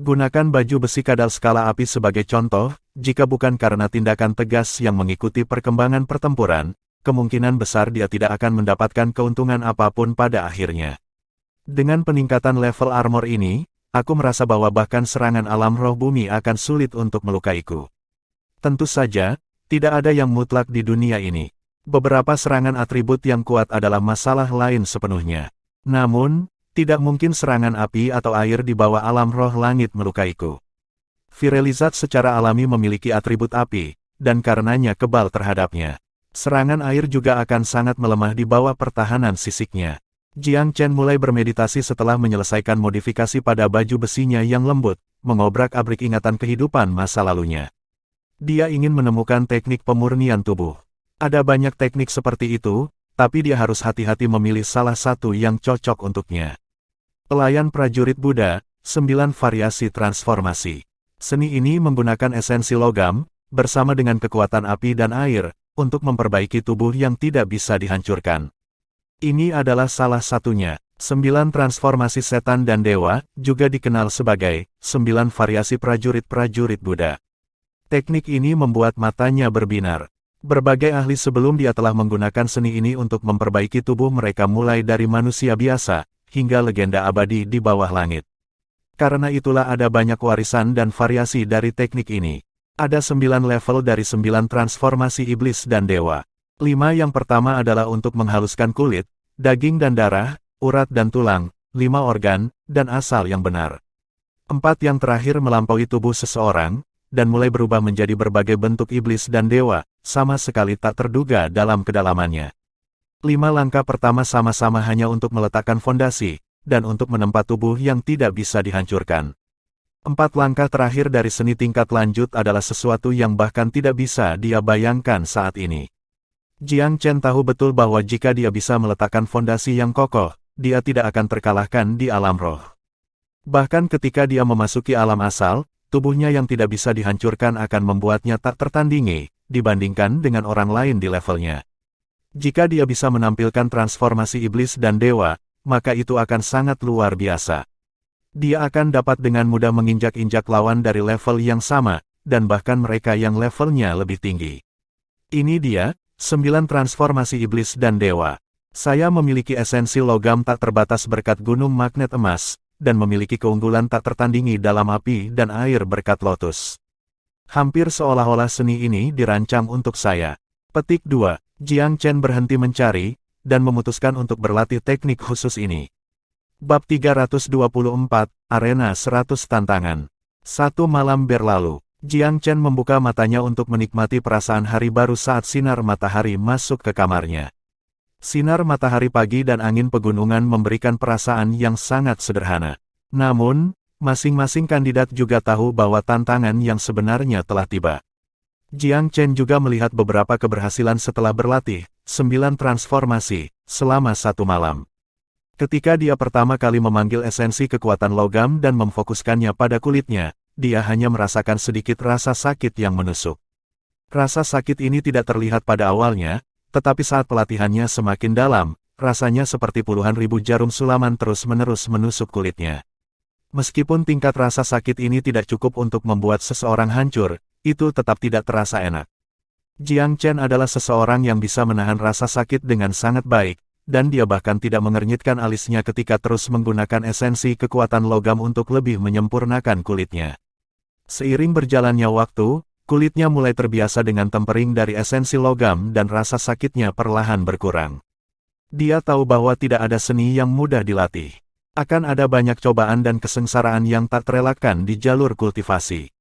Gunakan baju besi kadal skala api sebagai contoh, jika bukan karena tindakan tegas yang mengikuti perkembangan pertempuran, kemungkinan besar dia tidak akan mendapatkan keuntungan apapun pada akhirnya. Dengan peningkatan level armor ini, aku merasa bahwa bahkan serangan alam roh bumi akan sulit untuk melukaiku. Tentu saja, tidak ada yang mutlak di dunia ini. Beberapa serangan atribut yang kuat adalah masalah lain sepenuhnya. Namun, tidak mungkin serangan api atau air di bawah alam roh langit melukaiku. Virelizat secara alami memiliki atribut api, dan karenanya kebal terhadapnya. Serangan air juga akan sangat melemah di bawah pertahanan sisiknya. Jiang Chen mulai bermeditasi setelah menyelesaikan modifikasi pada baju besinya yang lembut, mengobrak-abrik ingatan kehidupan masa lalunya. Dia ingin menemukan teknik pemurnian tubuh. Ada banyak teknik seperti itu, tapi dia harus hati-hati memilih salah satu yang cocok untuknya. Pelayan prajurit Buddha, 9 variasi transformasi. Seni ini menggunakan esensi logam, bersama dengan kekuatan api dan air, untuk memperbaiki tubuh yang tidak bisa dihancurkan. Ini adalah salah satunya. 9 transformasi setan dan dewa, juga dikenal sebagai 9 variasi prajurit-prajurit Buddha. Teknik ini membuat matanya berbinar. Berbagai ahli sebelum dia telah menggunakan seni ini untuk memperbaiki tubuh mereka mulai dari manusia biasa, hingga legenda abadi di bawah langit. Karena itulah ada banyak warisan dan variasi dari teknik ini. Ada 9 level dari 9 transformasi iblis dan dewa. 5 yang pertama adalah untuk menghaluskan kulit, daging dan darah, urat dan tulang, 5 organ, dan asal yang benar. 4 yang terakhir melampaui tubuh seseorang, dan mulai berubah menjadi berbagai bentuk iblis dan dewa, sama sekali tak terduga dalam kedalamannya. 5 langkah pertama sama-sama hanya untuk meletakkan fondasi, dan untuk menempa tubuh yang tidak bisa dihancurkan. 4 langkah terakhir dari seni tingkat lanjut adalah sesuatu yang bahkan tidak bisa dia bayangkan saat ini. Jiang Chen tahu betul bahwa jika dia bisa meletakkan fondasi yang kokoh, dia tidak akan terkalahkan di alam roh. Bahkan ketika dia memasuki alam asal, tubuhnya yang tidak bisa dihancurkan akan membuatnya tak tertandingi, dibandingkan dengan orang lain di levelnya. Jika dia bisa menampilkan transformasi iblis dan dewa, maka itu akan sangat luar biasa. Dia akan dapat dengan mudah menginjak-injak lawan dari level yang sama, dan bahkan mereka yang levelnya lebih tinggi. Ini dia, 9 transformasi iblis dan dewa. Saya memiliki esensi logam tak terbatas berkat gunung magnet emas, dan memiliki keunggulan tak tertandingi dalam api dan air berkat lotus. Hampir seolah-olah seni ini dirancang untuk saya. Petik 2. Jiang Chen berhenti mencari, dan memutuskan untuk berlatih teknik khusus ini. Bab 324, Arena 100 Tantangan. 1 malam berlalu, Jiang Chen membuka matanya untuk menikmati perasaan hari baru saat sinar matahari masuk ke kamarnya. Sinar matahari pagi dan angin pegunungan memberikan perasaan yang sangat sederhana. Namun, masing-masing kandidat juga tahu bahwa tantangan yang sebenarnya telah tiba. Jiang Chen juga melihat beberapa keberhasilan setelah berlatih, 9 transformasi, selama 1 malam. Ketika dia pertama kali memanggil esensi kekuatan logam dan memfokuskannya pada kulitnya, dia hanya merasakan sedikit rasa sakit yang menusuk. Rasa sakit ini tidak terlihat pada awalnya, tetapi saat pelatihannya semakin dalam, rasanya seperti puluhan ribu jarum sulaman terus-menerus menusuk kulitnya. Meskipun tingkat rasa sakit ini tidak cukup untuk membuat seseorang hancur, itu tetap tidak terasa enak. Jiang Chen adalah seseorang yang bisa menahan rasa sakit dengan sangat baik, dan dia bahkan tidak mengernyitkan alisnya ketika terus menggunakan esensi kekuatan logam untuk lebih menyempurnakan kulitnya. Seiring berjalannya waktu, kulitnya mulai terbiasa dengan tempering dari esensi logam dan rasa sakitnya perlahan berkurang. Dia tahu bahwa tidak ada seni yang mudah dilatih. Akan ada banyak cobaan dan kesengsaraan yang tak terelakkan di jalur kultivasi.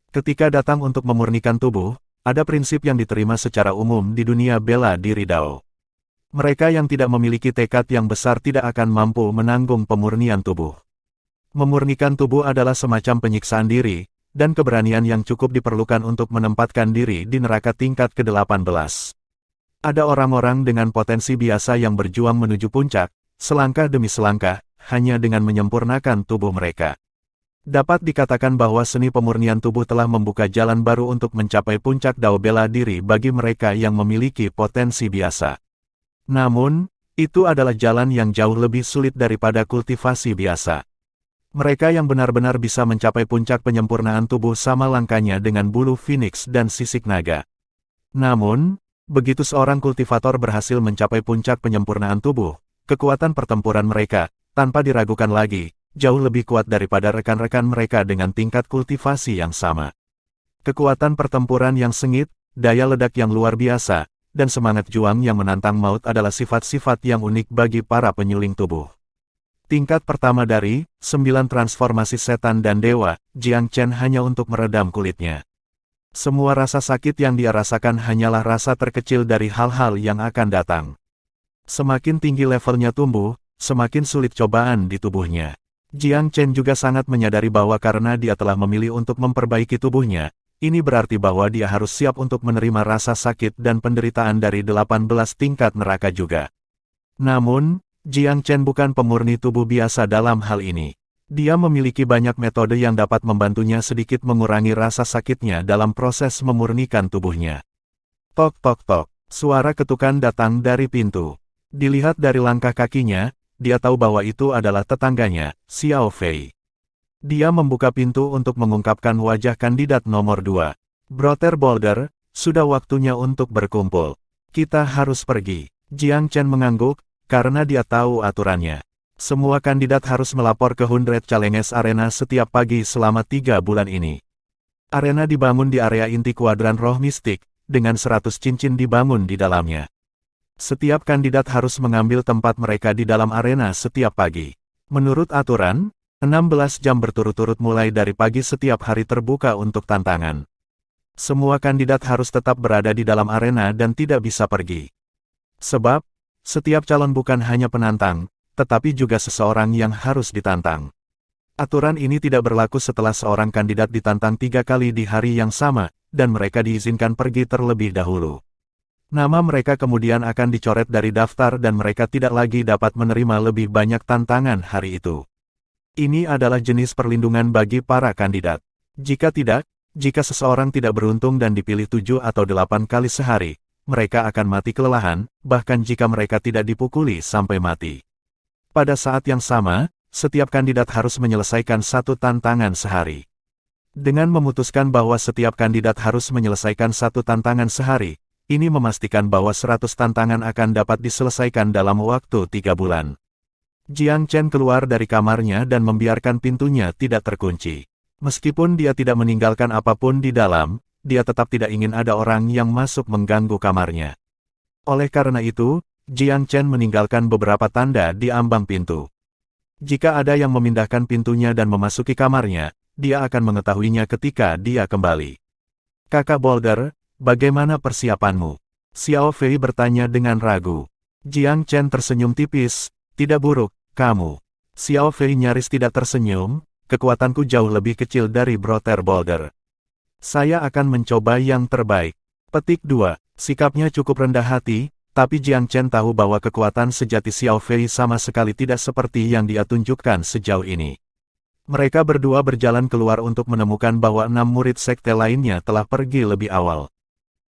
Ketika datang untuk memurnikan tubuh, ada prinsip yang diterima secara umum di dunia bela diri Dao. Mereka yang tidak memiliki tekad yang besar tidak akan mampu menanggung pemurnian tubuh. Memurnikan tubuh adalah semacam penyiksaan diri, dan keberanian yang cukup diperlukan untuk menempatkan diri di neraka tingkat ke-18. Ada orang-orang dengan potensi biasa yang berjuang menuju puncak, selangkah demi selangkah, hanya dengan menyempurnakan tubuh mereka. Dapat dikatakan bahwa seni pemurnian tubuh telah membuka jalan baru untuk mencapai puncak Dao bela diri bagi mereka yang memiliki potensi biasa. Namun, itu adalah jalan yang jauh lebih sulit daripada kultivasi biasa. Mereka yang benar-benar bisa mencapai puncak penyempurnaan tubuh sama langkahnya dengan bulu phoenix dan sisik naga. Namun, begitu seorang kultivator berhasil mencapai puncak penyempurnaan tubuh, kekuatan pertempuran mereka, tanpa diragukan lagi, jauh lebih kuat daripada rekan-rekan mereka dengan tingkat kultivasi yang sama. Kekuatan pertempuran yang sengit, daya ledak yang luar biasa, dan semangat juang yang menantang maut adalah sifat-sifat yang unik bagi para penyuling tubuh. Tingkat pertama dari 9 transformasi setan dan dewa, Jiang Chen hanya untuk meredam kulitnya. Semua rasa sakit yang dia rasakan hanyalah rasa terkecil dari hal-hal yang akan datang. Semakin tinggi levelnya tumbuh, semakin sulit cobaan di tubuhnya. Jiang Chen juga sangat menyadari bahwa karena dia telah memilih untuk memperbaiki tubuhnya, ini berarti bahwa dia harus siap untuk menerima rasa sakit dan penderitaan dari 18 tingkat neraka juga. Namun, Jiang Chen bukan pemurni tubuh biasa dalam hal ini. Dia memiliki banyak metode yang dapat membantunya sedikit mengurangi rasa sakitnya dalam proses memurnikan tubuhnya. Tok tok tok, suara ketukan datang dari pintu. Dilihat dari langkah kakinya, dia tahu bahwa itu adalah tetangganya, Xiao Fei. Dia membuka pintu untuk mengungkapkan wajah kandidat nomor 2. Brother Boulder, sudah waktunya untuk berkumpul. Kita harus pergi. Jiang Chen mengangguk, karena dia tahu aturannya. Semua kandidat harus melapor ke 100 Challenges Arena setiap pagi selama 3 bulan ini. Arena dibangun di area inti kuadran roh mistik, dengan 100 cincin dibangun di dalamnya. Setiap kandidat harus mengambil tempat mereka di dalam arena setiap pagi. Menurut aturan, 16 jam berturut-turut mulai dari pagi setiap hari terbuka untuk tantangan. Semua kandidat harus tetap berada di dalam arena dan tidak bisa pergi. Sebab, setiap calon bukan hanya penantang, tetapi juga seseorang yang harus ditantang. Aturan ini tidak berlaku setelah seorang kandidat ditantang 3 kali di hari yang sama, dan mereka diizinkan pergi terlebih dahulu. Nama mereka kemudian akan dicoret dari daftar dan mereka tidak lagi dapat menerima lebih banyak tantangan hari itu. Ini adalah jenis perlindungan bagi para kandidat. Jika seseorang tidak beruntung dan dipilih 7 atau 8 kali sehari, mereka akan mati kelelahan, bahkan jika mereka tidak dipukuli sampai mati. Pada saat yang sama, setiap kandidat harus menyelesaikan 1 tantangan sehari. Dengan memutuskan bahwa setiap kandidat harus menyelesaikan 1 tantangan sehari, ini memastikan bahwa 100 tantangan akan dapat diselesaikan dalam waktu 3 bulan. Jiang Chen keluar dari kamarnya dan membiarkan pintunya tidak terkunci. Meskipun dia tidak meninggalkan apapun di dalam, dia tetap tidak ingin ada orang yang masuk mengganggu kamarnya. Oleh karena itu, Jiang Chen meninggalkan beberapa tanda di ambang pintu. Jika ada yang memindahkan pintunya dan memasuki kamarnya, dia akan mengetahuinya ketika dia kembali. Kakak Boulder, bagaimana persiapanmu? Xiao Fei bertanya dengan ragu. Jiang Chen tersenyum tipis, tidak buruk, kamu. Xiao Fei nyaris tidak tersenyum, kekuatanku jauh lebih kecil dari Brother Boulder. Saya akan mencoba yang terbaik. Petik 2, sikapnya cukup rendah hati, tapi Jiang Chen tahu bahwa kekuatan sejati Xiao Fei sama sekali tidak seperti yang dia tunjukkan sejauh ini. Mereka berdua berjalan keluar untuk menemukan bahwa 6 murid sekte lainnya telah pergi lebih awal.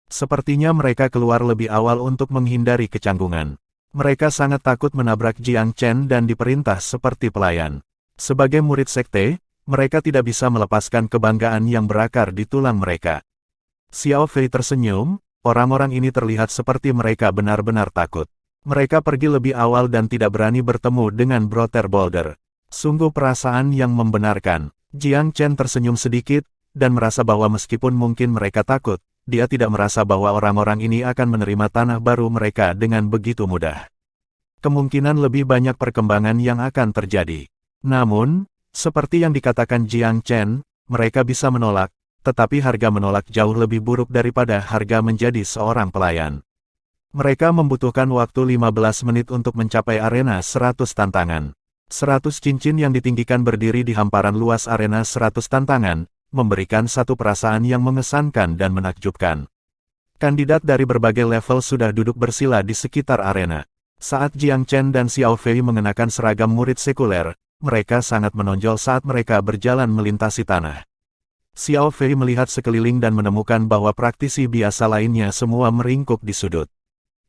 Sepertinya mereka keluar lebih awal untuk menghindari kecanggungan. Mereka sangat takut menabrak Jiang Chen dan diperintah seperti pelayan. Sebagai murid sekte, mereka tidak bisa melepaskan kebanggaan yang berakar di tulang mereka. Xiao Fei tersenyum. Orang-orang ini terlihat seperti mereka benar-benar takut. Mereka pergi lebih awal dan tidak berani bertemu dengan Brother Boulder. Sungguh perasaan yang membenarkan. Jiang Chen tersenyum sedikit, dan merasa bahwa meskipun mungkin mereka takut, dia tidak merasa bahwa orang-orang ini akan menerima tanah baru mereka dengan begitu mudah. Kemungkinan lebih banyak perkembangan yang akan terjadi. Namun, seperti yang dikatakan Jiang Chen, mereka bisa menolak. Tetapi harga menolak jauh lebih buruk daripada harga menjadi seorang pelayan. Mereka membutuhkan waktu 15 menit untuk mencapai arena 100 tantangan. 100 cincin yang ditinggikan berdiri di hamparan luas arena 100 tantangan, memberikan satu perasaan yang mengesankan dan menakjubkan. Kandidat dari berbagai level sudah duduk bersila di sekitar arena. Saat Jiang Chen dan Xiao Fei mengenakan seragam murid sekuler, mereka sangat menonjol saat mereka berjalan melintasi tanah. Xiao Fei melihat sekeliling dan menemukan bahwa praktisi biasa lainnya semua meringkuk di sudut.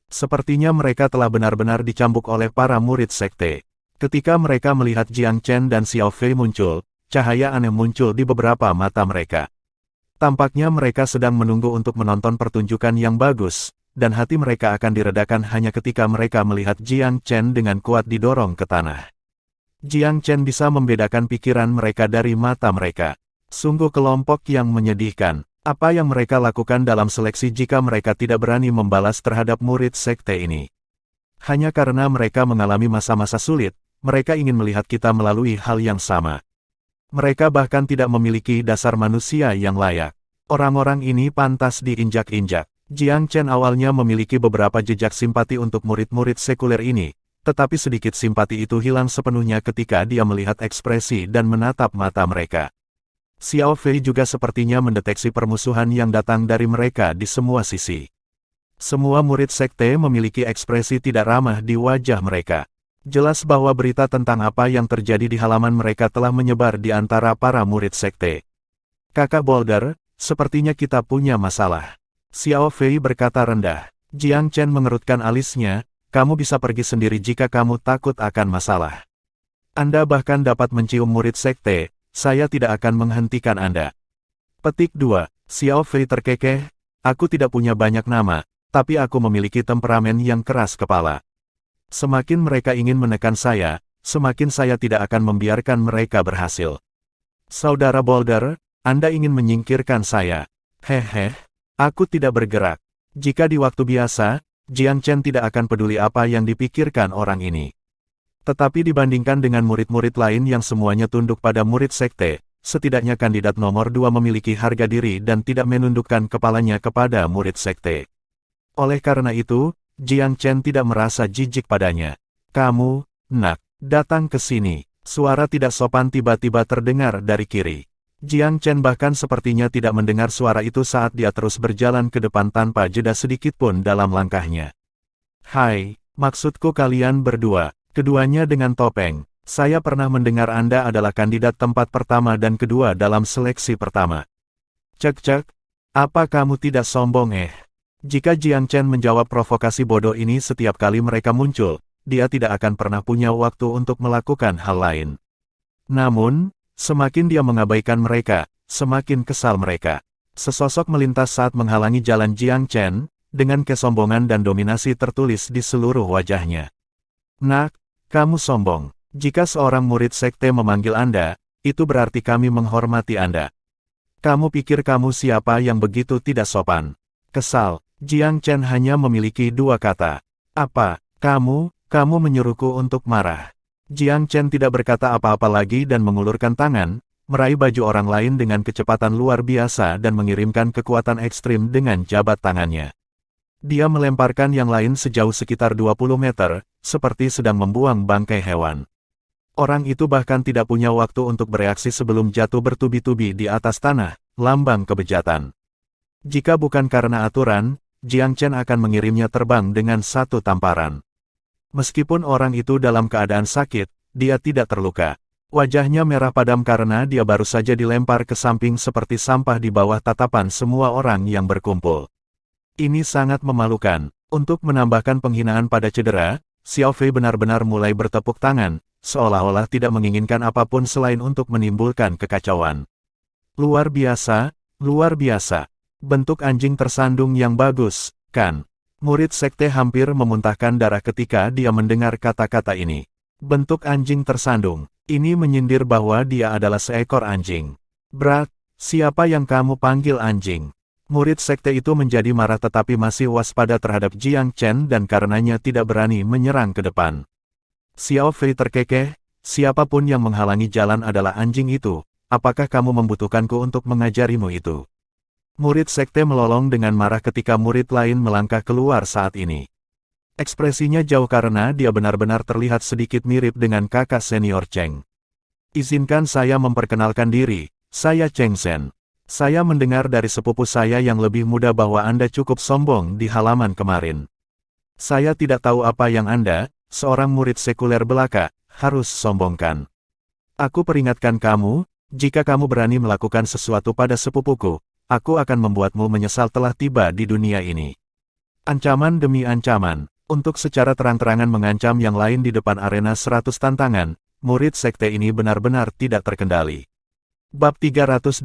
Sepertinya mereka telah benar-benar dicambuk oleh para murid sekte. Ketika mereka melihat Jiang Chen dan Xiao Fei muncul, cahaya aneh muncul di beberapa mata mereka. Tampaknya mereka sedang menunggu untuk menonton pertunjukan yang bagus, dan hati mereka akan diredakan hanya ketika mereka melihat Jiang Chen dengan kuat didorong ke tanah. Jiang Chen bisa membedakan pikiran mereka dari mata mereka. Sungguh kelompok yang menyedihkan. Apa yang mereka lakukan dalam seleksi jika mereka tidak berani membalas terhadap murid sekte ini? Hanya karena mereka mengalami masa-masa sulit, mereka ingin melihat kita melalui hal yang sama. Mereka bahkan tidak memiliki dasar manusia yang layak. Orang-orang ini pantas diinjak-injak. Jiang Chen awalnya memiliki beberapa jejak simpati untuk murid-murid sekuler ini, tetapi sedikit simpati itu hilang sepenuhnya ketika dia melihat ekspresi dan menatap mata mereka. Xiao Fei juga sepertinya mendeteksi permusuhan yang datang dari mereka di semua sisi. Semua murid sekte memiliki ekspresi tidak ramah di wajah mereka. Jelas bahwa berita tentang apa yang terjadi di halaman mereka telah menyebar di antara para murid sekte. Kakak Boulder, sepertinya kita punya masalah. Xiao Fei berkata rendah. Jiang Chen mengerutkan alisnya, kamu bisa pergi sendiri jika kamu takut akan masalah. Anda bahkan dapat mencium murid sekte, saya tidak akan menghentikan Anda. Petik 2. Xiao Fei terkekeh, aku tidak punya banyak nama, tapi aku memiliki temperamen yang keras kepala. Semakin mereka ingin menekan saya, semakin saya tidak akan membiarkan mereka berhasil. Saudara Boulder, Anda ingin menyingkirkan saya. Hehe, aku tidak bergerak. Jika di waktu biasa, Jiang Chen tidak akan peduli apa yang dipikirkan orang ini. Tetapi dibandingkan dengan murid-murid lain yang semuanya tunduk pada murid sekte, setidaknya kandidat nomor 2 memiliki harga diri dan tidak menundukkan kepalanya kepada murid sekte. Oleh karena itu, Jiang Chen tidak merasa jijik padanya. Kamu, nak, datang ke sini. Suara tidak sopan tiba-tiba terdengar dari kiri. Jiang Chen bahkan sepertinya tidak mendengar suara itu saat dia terus berjalan ke depan tanpa jeda sedikit pun dalam langkahnya. Hai, maksudku kalian berdua, keduanya dengan topeng. Saya pernah mendengar Anda adalah kandidat tempat pertama dan kedua dalam seleksi pertama. Cek, apa kamu tidak sombong? Jika Jiang Chen menjawab provokasi bodoh ini setiap kali mereka muncul, dia tidak akan pernah punya waktu untuk melakukan hal lain. Namun, semakin dia mengabaikan mereka, semakin kesal mereka. Sesosok melintas saat menghalangi jalan Jiang Chen, dengan kesombongan dan dominasi tertulis di seluruh wajahnya. Nak, kamu sombong. Jika seorang murid sekte memanggil Anda, itu berarti kami menghormati Anda. Kamu pikir kamu siapa yang begitu tidak sopan? Kesal, Jiang Chen hanya memiliki dua kata. Apa, kamu menyuruhku untuk marah. Jiang Chen tidak berkata apa-apa lagi dan mengulurkan tangan, meraih baju orang lain dengan kecepatan luar biasa dan mengirimkan kekuatan ekstrim dengan jabat tangannya. Dia melemparkan yang lain sejauh sekitar 20 meter, seperti sedang membuang bangkai hewan. Orang itu bahkan tidak punya waktu untuk bereaksi sebelum jatuh bertubi-tubi di atas tanah, lambang kebejatan. Jika bukan karena aturan, Jiang Chen akan mengirimnya terbang dengan satu tamparan. Meskipun orang itu dalam keadaan sakit, dia tidak terluka. Wajahnya merah padam karena dia baru saja dilempar ke samping seperti sampah di bawah tatapan semua orang yang berkumpul. Ini sangat memalukan. Untuk menambahkan penghinaan pada cedera, Xiao Fei benar-benar mulai bertepuk tangan, seolah-olah tidak menginginkan apapun selain untuk menimbulkan kekacauan. Luar biasa, luar biasa. Bentuk anjing tersandung yang bagus, kan? Murid sekte hampir memuntahkan darah ketika dia mendengar kata-kata ini. Bentuk anjing tersandung. Ini menyindir bahwa dia adalah seekor anjing. Brat, siapa yang kamu panggil anjing? Murid sekte itu menjadi marah tetapi masih waspada terhadap Jiang Chen dan karenanya tidak berani menyerang ke depan. Xiao Fei terkekeh, siapapun yang menghalangi jalan adalah anjing itu. Apakah kamu membutuhkanku untuk mengajarimu itu? Murid sekte melolong dengan marah ketika murid lain melangkah keluar saat ini. Ekspresinya jauh karena dia benar-benar terlihat sedikit mirip dengan kakak senior Cheng. Izinkan saya memperkenalkan diri, saya Cheng Zhen. Saya mendengar dari sepupu saya yang lebih muda bahwa Anda cukup sombong di halaman kemarin. Saya tidak tahu apa yang Anda, seorang murid sekuler belaka, harus sombongkan. Aku peringatkan kamu, jika kamu berani melakukan sesuatu pada sepupuku, aku akan membuatmu menyesal telah tiba di dunia ini. Ancaman demi ancaman, untuk secara terang-terangan mengancam yang lain di depan arena 100 tantangan, murid sekte ini benar-benar tidak terkendali. Bab 325,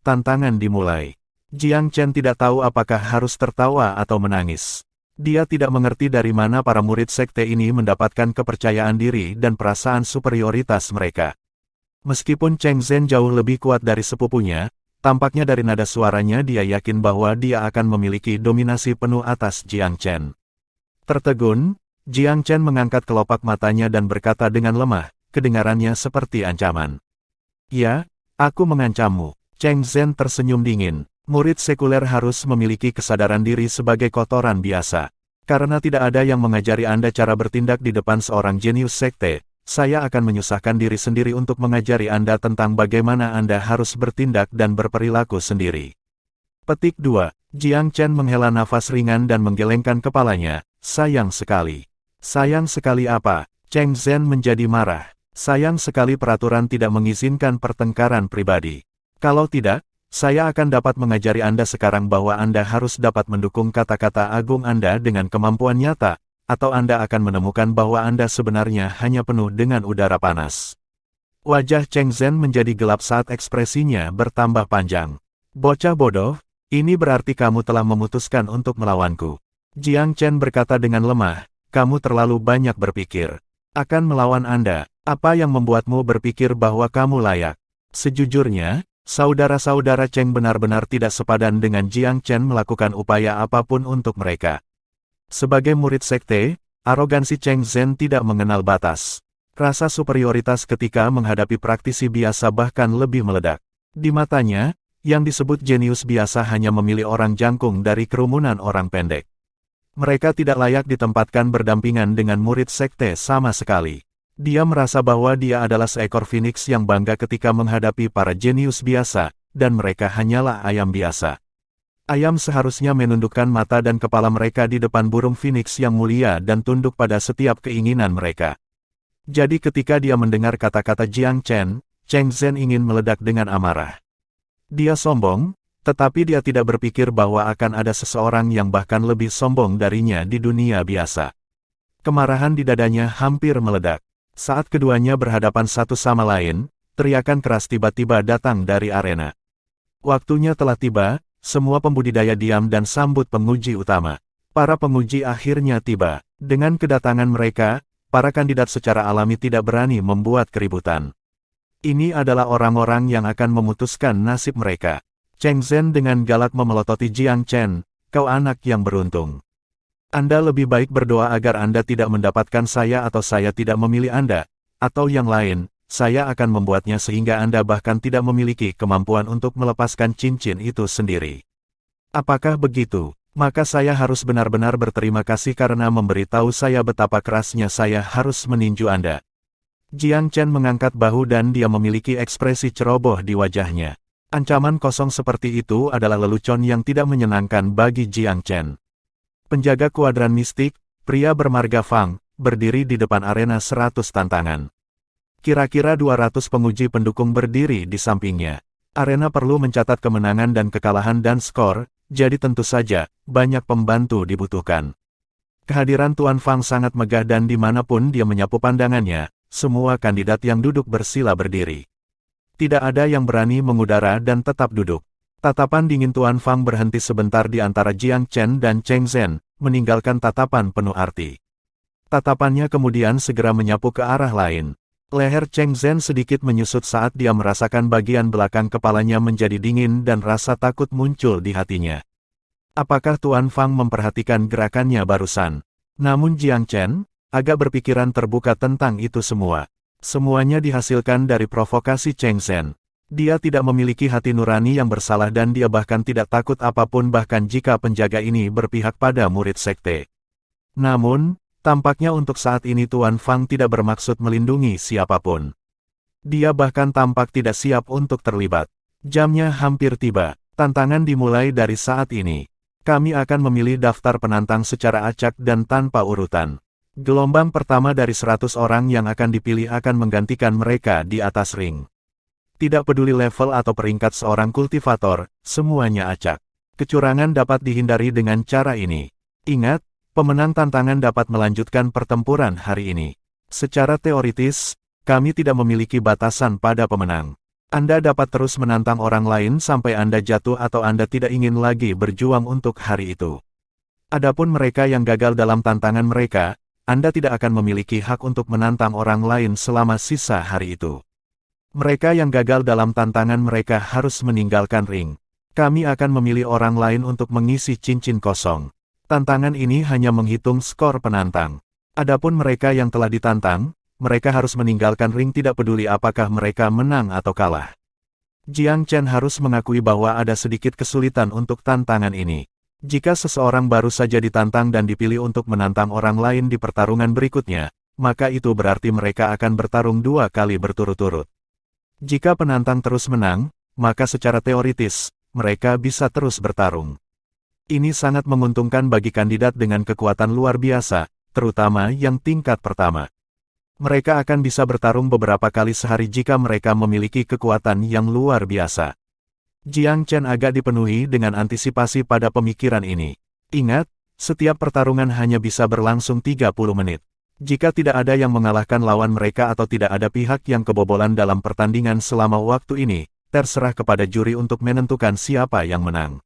tantangan dimulai. Jiang Chen tidak tahu apakah harus tertawa atau menangis. Dia tidak mengerti dari mana para murid sekte ini mendapatkan kepercayaan diri dan perasaan superioritas mereka. Meskipun Cheng Zhen jauh lebih kuat dari sepupunya, tampaknya dari nada suaranya dia yakin bahwa dia akan memiliki dominasi penuh atas Jiang Chen. Tertegun, Jiang Chen mengangkat kelopak matanya dan berkata dengan lemah, kedengarannya seperti ancaman. Ya, aku mengancammu. Cheng Zhen tersenyum dingin. Murid sekuler harus memiliki kesadaran diri sebagai kotoran biasa. Karena tidak ada yang mengajari Anda cara bertindak di depan seorang jenius sekte, saya akan menyusahkan diri sendiri untuk mengajari Anda tentang bagaimana Anda harus bertindak dan berperilaku sendiri. Petik 2. Jiang Chen menghela nafas ringan dan menggelengkan kepalanya. Sayang sekali. Sayang sekali apa? Cheng Zhen menjadi marah. Sayang sekali peraturan tidak mengizinkan pertengkaran pribadi. Kalau tidak, saya akan dapat mengajari Anda sekarang bahwa Anda harus dapat mendukung kata-kata agung Anda dengan kemampuan nyata, atau Anda akan menemukan bahwa Anda sebenarnya hanya penuh dengan udara panas. Wajah Cheng Zhen menjadi gelap saat ekspresinya bertambah panjang. Bocah bodoh, ini berarti kamu telah memutuskan untuk melawanku. Jiang Chen berkata dengan lemah, kamu terlalu banyak berpikir. Akan melawan Anda, apa yang membuatmu berpikir bahwa kamu layak? Sejujurnya, saudara-saudara Cheng benar-benar tidak sepadan dengan Jiang Chen melakukan upaya apapun untuk mereka. Sebagai murid sekte, arogansi Cheng Zhen tidak mengenal batas. Rasa superioritas ketika menghadapi praktisi biasa bahkan lebih meledak. Di matanya, yang disebut jenius biasa hanya memilih orang jangkung dari kerumunan orang pendek. Mereka tidak layak ditempatkan berdampingan dengan murid sekte sama sekali. Dia merasa bahwa dia adalah seekor phoenix yang bangga ketika menghadapi para jenius biasa, dan mereka hanyalah ayam biasa. Ayam seharusnya menundukkan mata dan kepala mereka di depan burung phoenix yang mulia dan tunduk pada setiap keinginan mereka. Jadi ketika dia mendengar kata-kata Jiang Chen, Cheng Zhen ingin meledak dengan amarah. Dia sombong, tetapi dia tidak berpikir bahwa akan ada seseorang yang bahkan lebih sombong darinya di dunia biasa. Kemarahan di dadanya hampir meledak. Saat keduanya berhadapan satu sama lain, teriakan keras tiba-tiba datang dari arena. Waktunya telah tiba. Semua pembudidaya diam dan sambut penguji utama. Para penguji akhirnya tiba. Dengan kedatangan mereka, para kandidat secara alami tidak berani membuat keributan. Ini adalah orang-orang yang akan memutuskan nasib mereka. Cheng Zhen dengan galak memelototi Jiang Chen, kau anak yang beruntung. Anda lebih baik berdoa agar Anda tidak mendapatkan saya atau saya tidak memilih Anda, atau yang lain. Saya akan membuatnya sehingga Anda bahkan tidak memiliki kemampuan untuk melepaskan cincin itu sendiri. Apakah begitu? Maka saya harus benar-benar berterima kasih karena memberitahu saya betapa kerasnya saya harus meninju Anda. Jiang Chen mengangkat bahu dan dia memiliki ekspresi ceroboh di wajahnya. Ancaman kosong seperti itu adalah lelucon yang tidak menyenangkan bagi Jiang Chen. Penjaga kuadran mistik, pria bermarga Fang, berdiri di depan arena 100 tantangan. Kira-kira 200 penguji pendukung berdiri di sampingnya. Arena perlu mencatat kemenangan dan kekalahan dan skor, jadi tentu saja, banyak pembantu dibutuhkan. Kehadiran Tuan Fang sangat megah dan dimanapun dia menyapu pandangannya, semua kandidat yang duduk bersila berdiri. Tidak ada yang berani mengudara dan tetap duduk. Tatapan dingin Tuan Fang berhenti sebentar di antara Jiang Chen dan Cheng Zhen, meninggalkan tatapan penuh arti. Tatapannya kemudian segera menyapu ke arah lain. Leher Cheng Zhen sedikit menyusut saat dia merasakan bagian belakang kepalanya menjadi dingin dan rasa takut muncul di hatinya. Apakah Tuan Fang memperhatikan gerakannya barusan? Namun Jiang Chen, agak berpikiran terbuka tentang itu semua. Semuanya dihasilkan dari provokasi Cheng Zhen. Dia tidak memiliki hati nurani yang bersalah dan dia bahkan tidak takut apapun bahkan jika penjaga ini berpihak pada murid sekte. Namun, tampaknya untuk saat ini Tuan Fang tidak bermaksud melindungi siapapun. Dia bahkan tampak tidak siap untuk terlibat. Jamnya hampir tiba. Tantangan dimulai dari saat ini. Kami akan memilih daftar penantang secara acak dan tanpa urutan. Gelombang pertama dari 100 orang yang akan dipilih akan menggantikan mereka di atas ring. Tidak peduli level atau peringkat seorang kultivator, semuanya acak. Kecurangan dapat dihindari dengan cara ini. Ingat, pemenang tantangan dapat melanjutkan pertempuran hari ini. Secara teoritis, kami tidak memiliki batasan pada pemenang. Anda dapat terus menantang orang lain sampai Anda jatuh atau Anda tidak ingin lagi berjuang untuk hari itu. Adapun mereka yang gagal dalam tantangan mereka, Anda tidak akan memiliki hak untuk menantang orang lain selama sisa hari itu. Mereka yang gagal dalam tantangan mereka harus meninggalkan ring. Kami akan memilih orang lain untuk mengisi cincin kosong. Tantangan ini hanya menghitung skor penantang. Adapun mereka yang telah ditantang, mereka harus meninggalkan ring tidak peduli apakah mereka menang atau kalah. Jiang Chen harus mengakui bahwa ada sedikit kesulitan untuk tantangan ini. Jika seseorang baru saja ditantang dan dipilih untuk menantang orang lain di pertarungan berikutnya, maka itu berarti mereka akan bertarung 2 kali berturut-turut. Jika penantang terus menang, maka secara teoritis, mereka bisa terus bertarung. Ini sangat menguntungkan bagi kandidat dengan kekuatan luar biasa, terutama yang tingkat pertama. Mereka akan bisa bertarung beberapa kali sehari jika mereka memiliki kekuatan yang luar biasa. Jiang Chen agak dipenuhi dengan antisipasi pada pemikiran ini. Ingat, Setiap pertarungan hanya bisa berlangsung 30 menit. Jika tidak ada yang mengalahkan lawan mereka atau tidak ada pihak yang kebobolan dalam pertandingan selama waktu ini, terserah kepada juri untuk menentukan siapa yang menang.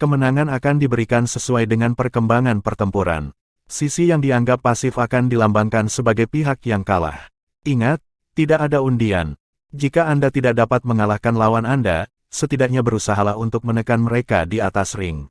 Kemenangan akan diberikan sesuai dengan perkembangan pertempuran. Sisi yang dianggap pasif akan dilambangkan sebagai pihak yang kalah. Ingat, tidak ada undian. Jika Anda tidak dapat mengalahkan lawan Anda, setidaknya berusahalah untuk menekan mereka di atas ring.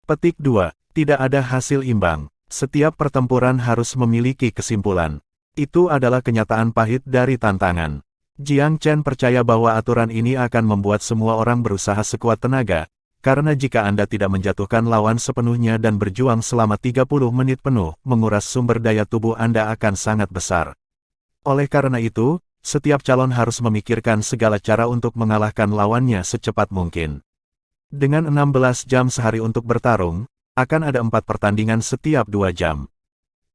Petik 2. Tidak ada hasil imbang. Setiap pertempuran harus memiliki kesimpulan. Itu adalah kenyataan pahit dari tantangan. Jiang Chen percaya bahwa aturan ini akan membuat semua orang berusaha sekuat tenaga, karena jika Anda tidak menjatuhkan lawan sepenuhnya dan berjuang selama 30 menit penuh, menguras sumber daya tubuh Anda akan sangat besar. Oleh karena itu, setiap calon harus memikirkan segala cara untuk mengalahkan lawannya secepat mungkin. Dengan 16 jam sehari untuk bertarung, akan ada 4 pertandingan setiap 2 jam.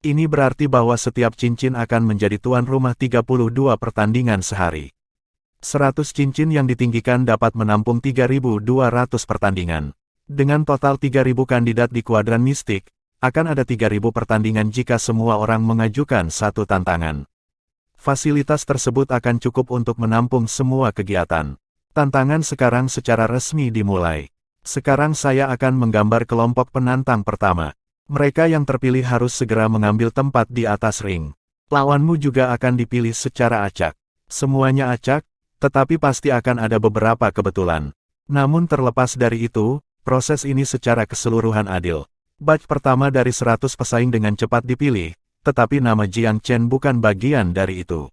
Ini berarti bahwa setiap cincin akan menjadi tuan rumah 32 pertandingan sehari. 100 cincin yang ditinggikan dapat menampung 3.200 pertandingan. Dengan total 3.000 kandidat di kuadran mistik, akan ada 3.000 pertandingan jika semua orang mengajukan satu tantangan. Fasilitas tersebut akan cukup untuk menampung semua kegiatan. Tantangan sekarang secara resmi dimulai. Sekarang saya akan menggambar kelompok penantang pertama. Mereka yang terpilih harus segera mengambil tempat di atas ring. Lawanmu juga akan dipilih secara acak. Semuanya acak, tetapi pasti akan ada beberapa kebetulan. Namun terlepas dari itu, proses ini secara keseluruhan adil. Batch pertama dari 100 pesaing dengan cepat dipilih, tetapi nama Jiang Chen bukan bagian dari itu.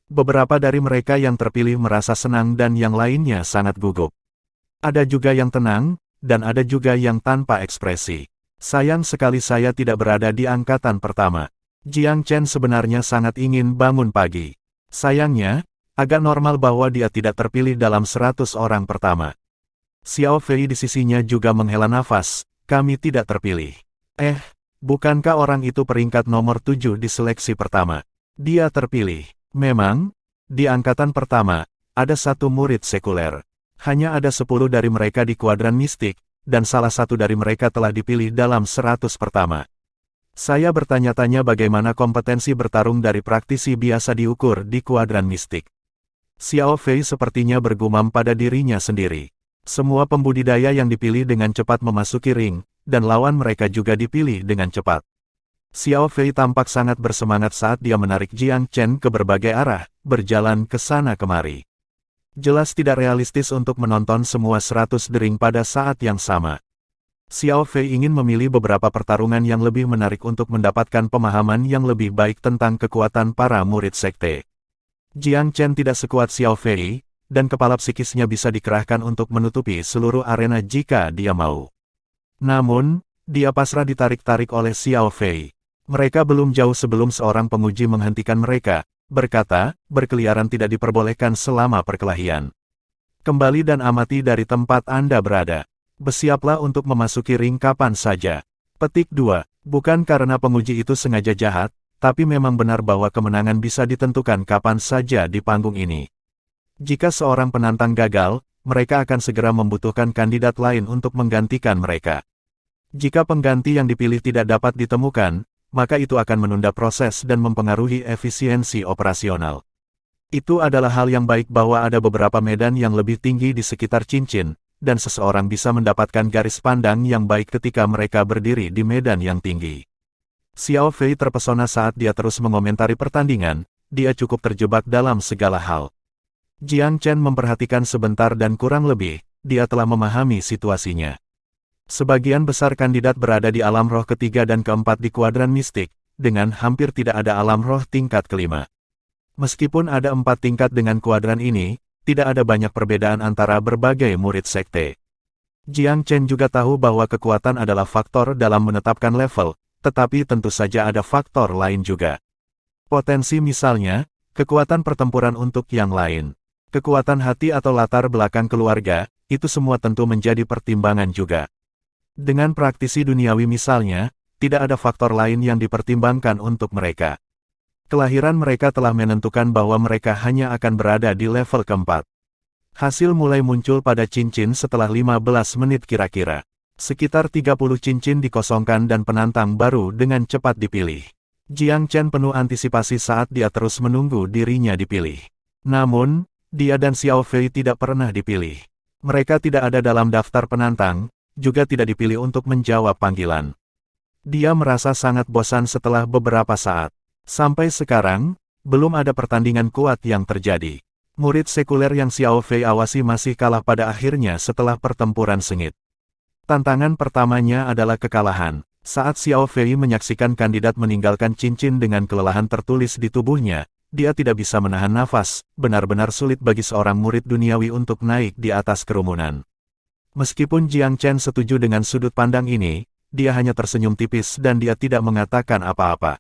Beberapa dari mereka yang terpilih merasa senang dan yang lainnya sangat gugup. Ada juga yang tenang, dan ada juga yang tanpa ekspresi. Sayang sekali saya tidak berada di angkatan pertama. Jiang Chen sebenarnya sangat ingin bangun pagi. Sayangnya, agak normal bahwa dia tidak terpilih dalam 100 orang pertama. Xiao Fei di sisinya juga menghela nafas, kami tidak terpilih. Bukankah orang itu peringkat nomor 7 di seleksi pertama? Dia terpilih. Memang, di angkatan pertama, ada satu murid sekuler. Hanya ada 10 dari mereka di kuadran mistik, dan salah satu dari mereka telah dipilih dalam 100 pertama. Saya bertanya-tanya bagaimana kompetensi bertarung dari praktisi biasa diukur di kuadran mistik. Xiao Fei sepertinya bergumam pada dirinya sendiri. Semua pembudidaya yang dipilih dengan cepat memasuki ring, dan lawan mereka juga dipilih dengan cepat. Xiao Fei tampak sangat bersemangat saat dia menarik Jiang Chen ke berbagai arah, berjalan ke sana kemari. Jelas tidak realistis untuk menonton semua 100 dering pada saat yang sama. Xiao Fei ingin memilih beberapa pertarungan yang lebih menarik untuk mendapatkan pemahaman yang lebih baik tentang kekuatan para murid sekte. Jiang Chen tidak sekuat Xiao Fei, dan kepala psikisnya bisa dikerahkan untuk menutupi seluruh arena jika dia mau. Namun, dia pasrah ditarik-tarik oleh Xiao Fei. Mereka belum jauh sebelum seorang penguji menghentikan mereka, berkata, berkeliaran tidak diperbolehkan selama perkelahian. Kembali dan amati dari tempat Anda berada. Bersiaplah untuk memasuki ring kapan saja. Petik 2. Bukan karena penguji itu sengaja jahat, tapi memang benar bahwa kemenangan bisa ditentukan kapan saja di panggung ini. Jika seorang penantang gagal, mereka akan segera membutuhkan kandidat lain untuk menggantikan mereka. Jika pengganti yang dipilih tidak dapat ditemukan, maka itu akan menunda proses dan mempengaruhi efisiensi operasional. Itu adalah hal yang baik bahwa ada beberapa medan yang lebih tinggi di sekitar cincin, dan seseorang bisa mendapatkan garis pandang yang baik ketika mereka berdiri di medan yang tinggi. Xiao Fei terpesona saat dia terus mengomentari pertandingan, dia cukup terjebak dalam segala hal. Jiang Chen memperhatikan sebentar dan kurang lebih, dia telah memahami situasinya. Sebagian besar kandidat berada di alam roh ketiga dan keempat di kuadran mistik, dengan hampir tidak ada alam roh tingkat kelima. Meskipun ada 4 tingkat dengan kuadran ini, tidak ada banyak perbedaan antara berbagai murid sekte. Jiang Chen juga tahu bahwa kekuatan adalah faktor dalam menetapkan level, tetapi tentu saja ada faktor lain juga. Potensi misalnya, kekuatan pertempuran untuk yang lain. Kekuatan hati atau latar belakang keluarga, itu semua tentu menjadi pertimbangan juga. Dengan praktisi duniawi misalnya, tidak ada faktor lain yang dipertimbangkan untuk mereka. Kelahiran mereka telah menentukan bahwa mereka hanya akan berada di level keempat. Hasil mulai muncul pada cincin setelah 15 menit kira-kira. Sekitar 30 cincin dikosongkan dan penantang baru dengan cepat dipilih. Jiang Chen penuh antisipasi saat dia terus menunggu dirinya dipilih. Namun, dia dan Xiao Fei tidak pernah dipilih. Mereka tidak ada dalam daftar penantang, juga tidak dipilih untuk menjawab panggilan. Dia merasa sangat bosan setelah beberapa saat. Sampai sekarang, belum ada pertandingan kuat yang terjadi. Murid sekuler yang Xiao Fei awasi masih kalah pada akhirnya setelah pertempuran sengit. Tantangan pertamanya adalah kekalahan. Saat Xiao Fei menyaksikan kandidat meninggalkan cincin dengan kelelahan tertulis di tubuhnya, dia tidak bisa menahan nafas, benar-benar sulit bagi seorang murid duniawi untuk naik di atas kerumunan. Meskipun Jiang Chen setuju dengan sudut pandang ini, dia hanya tersenyum tipis dan dia tidak mengatakan apa-apa.